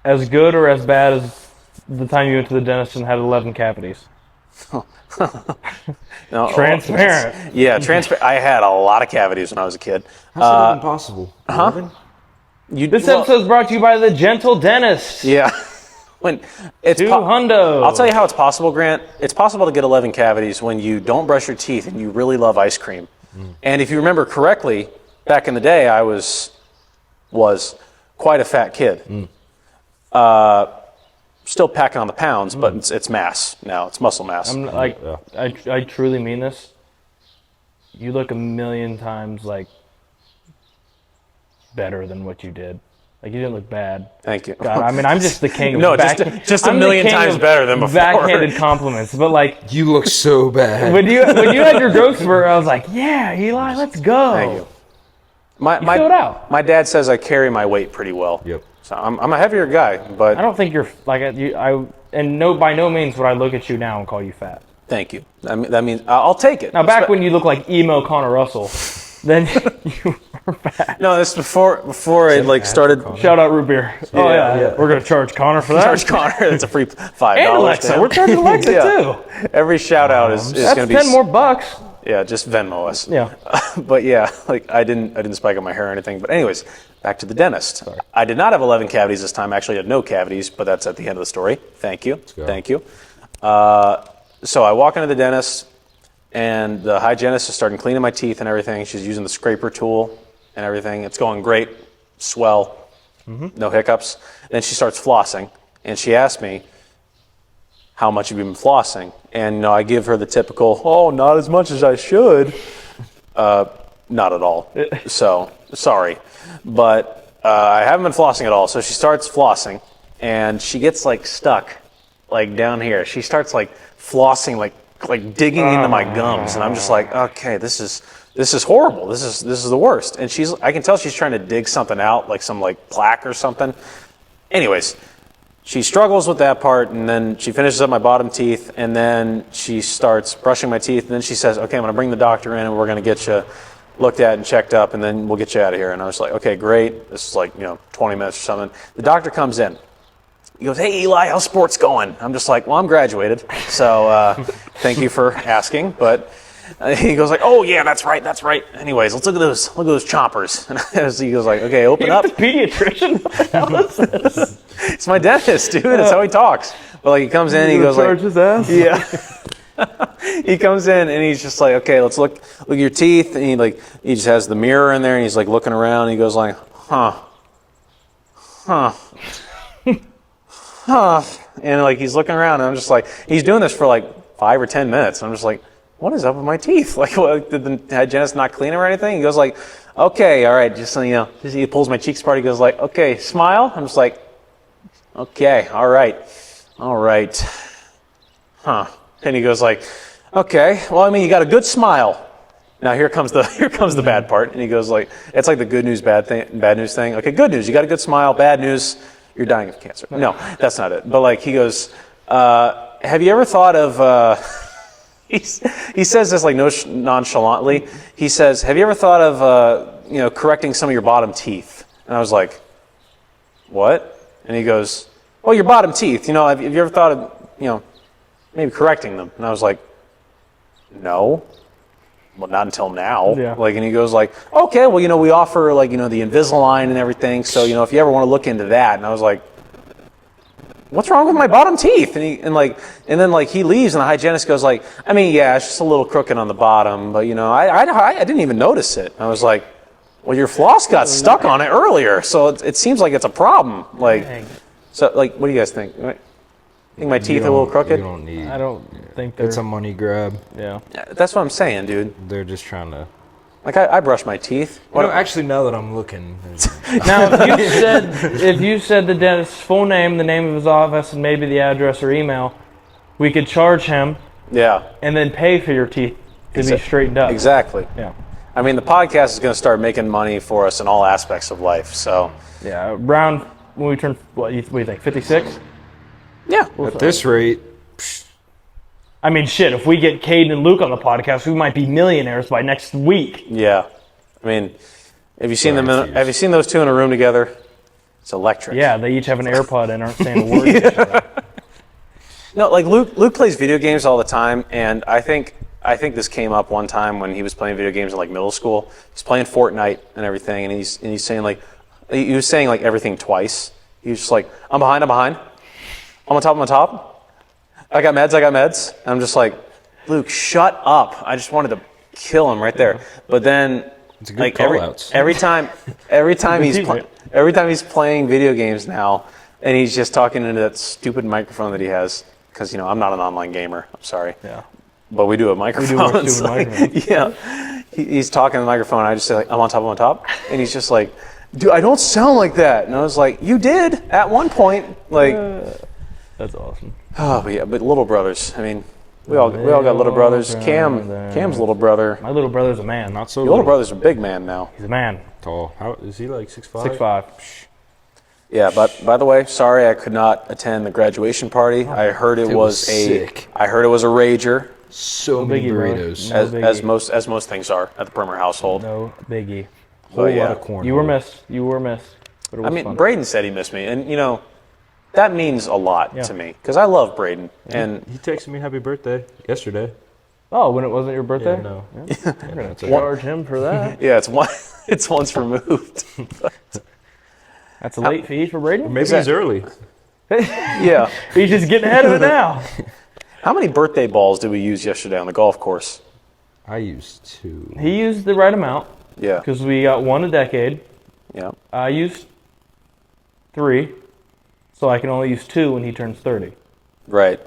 Speaker 4: as good or as bad as the time you went to the dentist and had 11 cavities?
Speaker 2: No,
Speaker 4: Transparent.
Speaker 2: Yeah, transparent. I had a lot of cavities when I was a kid.
Speaker 3: How's that even possible? Huh?
Speaker 4: This episode is brought to you by the Gentle Dentist.
Speaker 2: Yeah. When it's
Speaker 4: Two hundo.
Speaker 2: I'll tell you how it's possible, Grant. It's possible to get 11 cavities when you don't brush your teeth and you really love ice cream. And if you remember correctly, back in the day, I was quite a fat kid. Still packing on the pounds, but it's mass now. It's muscle mass.
Speaker 4: I'm like, I truly mean this. You look a million times like better than what you did. Like you didn't look bad.
Speaker 2: Thank you.
Speaker 4: God, I mean, I'm just the king of
Speaker 2: No, just a
Speaker 4: I'm the
Speaker 2: million
Speaker 4: king
Speaker 2: times
Speaker 4: of
Speaker 2: better than before.
Speaker 4: Backhanded compliments, but like
Speaker 3: You look so bad.
Speaker 4: when you had your growth spurt, I was like, yeah, Eli, let's go.
Speaker 2: Thank you. My
Speaker 4: filled out.
Speaker 2: my dad says I carry my weight pretty well.
Speaker 3: Yep.
Speaker 2: So I'm a heavier guy, but
Speaker 4: I don't think you're like by no means would I look at you now and call you fat.
Speaker 2: thank you. That means I'll take it.
Speaker 4: Now back when you looked like emo Connor Russell, then you were fat.
Speaker 2: No, this is before I like started.
Speaker 4: Shout out root beer. Oh yeah. We're gonna charge Connor for that.
Speaker 2: Charge Connor. That's a free $5.
Speaker 4: And Alexa. We're charging Alexa too.
Speaker 2: Every shout out is
Speaker 4: That's
Speaker 2: going to be
Speaker 4: 10 more bucks.
Speaker 2: Yeah, just Venmo us.
Speaker 4: Yeah.
Speaker 2: But yeah, like I didn't spike up my hair or anything. But anyways, back to the dentist. I did not have 11 cavities this time. I actually had no cavities, but that's at the end of the story. Thank you. Thank you. So I walk into the dentist, and the hygienist is starting cleaning my teeth and everything. She's using the scraper tool and everything. It's going great. Swell. No hiccups. Then she starts flossing, and she asked me, how much have you been flossing? And I give her the typical, oh, not as much as I should. Not at all. So, sorry. But I haven't been flossing at all. So she starts flossing, and she gets like stuck, like down here. She starts like flossing, like digging into my gums. And I'm just like, okay, this is horrible. This is the worst. And I can tell she's trying to dig something out, like some like plaque or something. Anyways, she struggles with that part, and then she finishes up my bottom teeth, and then she starts brushing my teeth, and then she says, okay, I'm going to bring the doctor in, and we're going to get you looked at and checked up, and then we'll get you out of here. And I was like, okay, great. This is like, 20 minutes or something. The doctor comes in. He goes, hey, Eli, how's sports going? I'm just like, well, I'm graduated, so thank you for asking. But he goes like, oh, yeah, that's right. Anyways, let's look at those chompers. And he goes like, okay, open up.
Speaker 4: The pediatrician? What the hell is this?
Speaker 2: It's my dentist, dude. That's how he talks. But like he comes in, he goes like,
Speaker 4: his ass?
Speaker 2: yeah. He comes in and he's just like, okay, let's look at your teeth. And he just has the mirror in there, and he's like looking around. And he goes like, huh. And like he's looking around, and I'm just like, he's doing this for like 5 or 10 minutes. I'm just like, what is up with my teeth? Like, what, did the hygienist not clean them or anything? He goes like, okay, all right, just so you know. He pulls my cheeks apart. He goes like, okay, smile. I'm just like, okay, all right. Huh. And he goes like, okay, well, I mean, you got a good smile. Now here comes the bad part. And he goes like, it's like the good news, bad news thing. Okay, good news, you got a good smile. Bad news, you're dying of cancer. No, that's not it. But like he goes, have you ever thought of, he says this like nonchalantly. He says, have you ever thought of, correcting some of your bottom teeth? And I was like, what? And he goes, well, your bottom teeth, have you ever thought of, maybe correcting them? And I was like, no. Well, not until now.
Speaker 4: Yeah.
Speaker 2: And he goes like, okay, well, we offer the Invisalign and everything. So, if you ever want to look into that. And I was like, what's wrong with my bottom teeth? And then he leaves, and the hygienist goes like, I mean, yeah, it's just a little crooked on the bottom, but I didn't even notice it. I was like, well, your floss got stuck on it earlier, so it seems like it's a problem. So what do you guys think? Think my teeth are a little crooked?
Speaker 3: You don't need.
Speaker 4: I don't think they're...
Speaker 3: It's a money grab.
Speaker 4: Yeah.
Speaker 2: That's what I'm saying, dude.
Speaker 3: They're just trying to.
Speaker 2: I brush my teeth.
Speaker 3: Actually, now that I'm looking.
Speaker 4: Now, if you said the dentist's full name, the name of his office, and maybe the address or email, we could charge him.
Speaker 2: Yeah.
Speaker 4: And then pay for your teeth to be straightened up.
Speaker 2: Exactly.
Speaker 4: Yeah.
Speaker 2: I mean, the podcast is going to start making money for us in all aspects of life. So.
Speaker 4: Yeah. Around when we turn, what do you think? 56.
Speaker 2: Yeah.
Speaker 3: At this rate.
Speaker 4: I mean, shit, if we get Caden and Luke on the podcast, we might be millionaires by next week.
Speaker 2: Yeah. I mean, have you seen have you seen those two in a room together? It's electric.
Speaker 4: Yeah, they each have an AirPod and aren't saying a word to each other.
Speaker 2: No, Luke plays video games all the time, and I think this came up one time when he was playing video games in middle school. He's playing Fortnite and everything, and he's saying he was saying everything twice. He was just like, I'm behind. I'm on top. I got meds. And I'm just like, Luke, shut up. I just wanted to kill him right there. But then,
Speaker 3: it's a good call-outs.
Speaker 2: every time he's playing video games now, and he's just talking into that stupid microphone that he has, because I'm not an online gamer. I'm sorry.
Speaker 4: Yeah.
Speaker 2: But we do have microphones. Yeah. He's talking to the microphone. And I just say I'm on top, and he's just like, dude, I don't sound like that. And I was like, you did at one point.
Speaker 4: That's awesome.
Speaker 2: Oh, but yeah, but little brothers. I mean, we all got little brothers. Cam's little brother.
Speaker 4: My little brother's a man.
Speaker 3: Not so
Speaker 2: Your little brother's a big man now.
Speaker 4: He's a man.
Speaker 3: Tall. How is he? 6'5"?
Speaker 4: 6'5".
Speaker 2: Yeah, but by the way, sorry I could not attend the graduation party. I heard it was
Speaker 3: sick.
Speaker 2: I heard it was a rager.
Speaker 3: So many
Speaker 4: biggie, brother.
Speaker 3: burritos.
Speaker 4: No.
Speaker 2: as most things are at the Primer household.
Speaker 4: No biggie.
Speaker 3: Whole
Speaker 2: yeah.
Speaker 3: lot of corn.
Speaker 4: You were missed. You were missed. But it was
Speaker 2: I mean,
Speaker 4: fun.
Speaker 2: Braden said he missed me, and that means a lot
Speaker 4: Yeah.
Speaker 2: to me because I love Braden. And
Speaker 3: He texted me happy birthday yesterday.
Speaker 4: Oh, when it wasn't your birthday?
Speaker 3: Yeah, no.
Speaker 4: We're gonna
Speaker 3: That's okay.
Speaker 4: charge him for that.
Speaker 2: yeah, it's once removed.
Speaker 4: That's a late fee for Braden.
Speaker 3: Maybe he's early.
Speaker 2: Yeah.
Speaker 4: He's just getting ahead of it now.
Speaker 2: How many birthday balls did we use yesterday on the golf course?
Speaker 3: I used to.
Speaker 4: He used the right amount
Speaker 2: Yeah.
Speaker 4: because we got one a decade.
Speaker 2: Yeah.
Speaker 4: I used 3, so I can only use 2 when he turns 30.
Speaker 2: Right.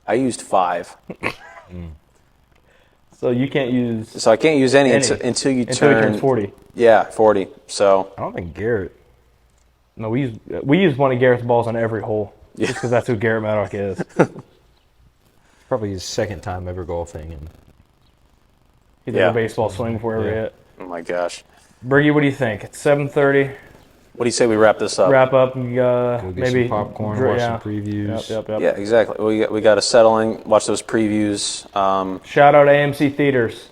Speaker 2: I used 5,
Speaker 4: So you can't use
Speaker 2: so I can't use any,
Speaker 4: Any.
Speaker 2: until you
Speaker 4: until he
Speaker 2: turn.
Speaker 4: turns 40.
Speaker 2: Yeah, 40. So
Speaker 3: I don't think Garrett.
Speaker 4: No, we use one of Garrett's balls on every hole, just because that's who Garrett Maddock is.
Speaker 3: Probably his second time ever golfing. And
Speaker 4: He did
Speaker 2: Yeah.
Speaker 4: a baseball swing before every hit.
Speaker 2: oh my gosh,
Speaker 4: Briggy, what do you think? It's 7:30.
Speaker 2: what do you say we wrap this up?
Speaker 4: Wrap up and
Speaker 3: go get
Speaker 4: maybe
Speaker 3: some popcorn,
Speaker 4: dr-
Speaker 3: watch
Speaker 4: yeah.
Speaker 3: some previews.
Speaker 4: Yep.
Speaker 2: Yeah, exactly. We got to settle in, watch those previews.
Speaker 4: Shout out AMC Theaters.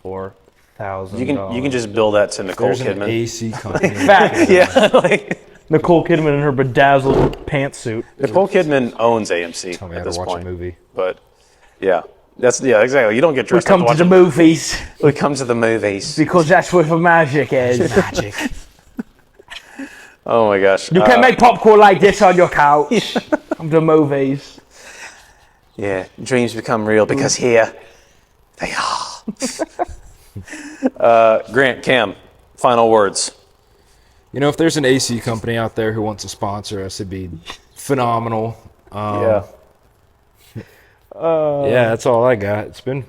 Speaker 4: $4,000.
Speaker 2: You can just bill that to Nicole
Speaker 3: There's an
Speaker 2: Kidman.
Speaker 3: AC company.
Speaker 4: Facts.
Speaker 2: Yeah, like,
Speaker 4: Nicole Kidman in her bedazzled pantsuit.
Speaker 2: Nicole Kidman owns AMC
Speaker 3: Tell me
Speaker 2: at
Speaker 3: how to
Speaker 2: this
Speaker 3: watch
Speaker 2: point.
Speaker 3: a movie.
Speaker 2: But yeah, exactly. You don't get
Speaker 4: We
Speaker 2: dressed
Speaker 4: come
Speaker 2: up
Speaker 4: to
Speaker 2: to
Speaker 4: the
Speaker 2: watch
Speaker 4: movies
Speaker 2: We come to the movies.
Speaker 4: because that's where the magic is.
Speaker 3: Magic.
Speaker 2: Oh my gosh.
Speaker 4: You can make popcorn like this on your couch. Come to the movies.
Speaker 2: Yeah, dreams become real because here they are. Grant, Cam, final words.
Speaker 3: You know, if there's an AC company out there who wants to sponsor us, it'd be phenomenal.
Speaker 2: Yeah.
Speaker 3: Yeah, that's all I got. It's been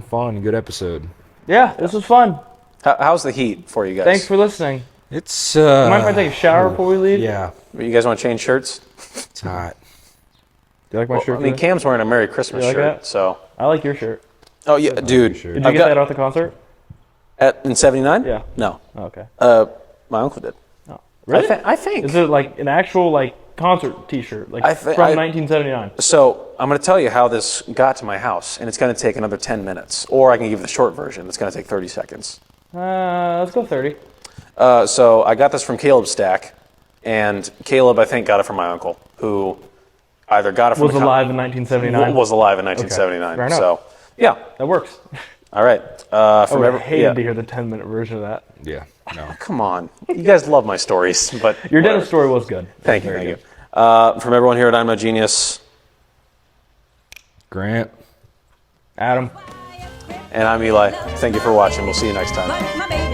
Speaker 3: fun. Good episode.
Speaker 4: Yeah, this was fun.
Speaker 2: How's the heat for you guys?
Speaker 4: Thanks for listening.
Speaker 3: It's
Speaker 4: Mind if I take a shower before we leave?
Speaker 3: Yeah,
Speaker 2: You guys want to change shirts?
Speaker 3: it's hot.
Speaker 4: Do you like my shirt?
Speaker 2: I mean,
Speaker 4: today?
Speaker 2: Cam's wearing a Merry Christmas
Speaker 4: You like
Speaker 2: shirt,
Speaker 4: that?
Speaker 2: so.
Speaker 4: I like your shirt.
Speaker 2: Oh yeah, dude.
Speaker 3: shirt.
Speaker 4: Did you
Speaker 2: I've
Speaker 4: get
Speaker 2: got-
Speaker 4: that off the concert?
Speaker 2: in '79?
Speaker 4: Yeah.
Speaker 2: No.
Speaker 4: Oh, okay.
Speaker 2: My uncle did.
Speaker 4: Oh, really?
Speaker 2: I think.
Speaker 4: Is it like an actual concert T-shirt, like
Speaker 2: I
Speaker 4: from 1979?
Speaker 2: So I'm going to tell you how this got to my house, and it's going to take another 10 minutes, or I can give you the short version. It's going to take 30 seconds.
Speaker 4: Let's go 30.
Speaker 2: So I got this from Caleb's stack, and Caleb, I think, got it from my uncle, who either got it from
Speaker 4: Was alive in 1979.
Speaker 2: was alive in 1979.
Speaker 4: Fair enough.
Speaker 2: So yeah,
Speaker 4: That works.
Speaker 2: all right.
Speaker 4: I
Speaker 2: From
Speaker 4: would
Speaker 2: every,
Speaker 4: have hated
Speaker 2: yeah.
Speaker 4: to hear the 10-minute version of that.
Speaker 3: Yeah, no.
Speaker 2: Come on, you guys love my stories, but
Speaker 4: Your
Speaker 2: whatever.
Speaker 4: dentist story was good.
Speaker 2: Thank you. From everyone here at I'm No Genius,
Speaker 3: Grant.
Speaker 4: Adam.
Speaker 2: and I'm Eli. Thank you for watching. We'll see you next time.
Speaker 1: But my baby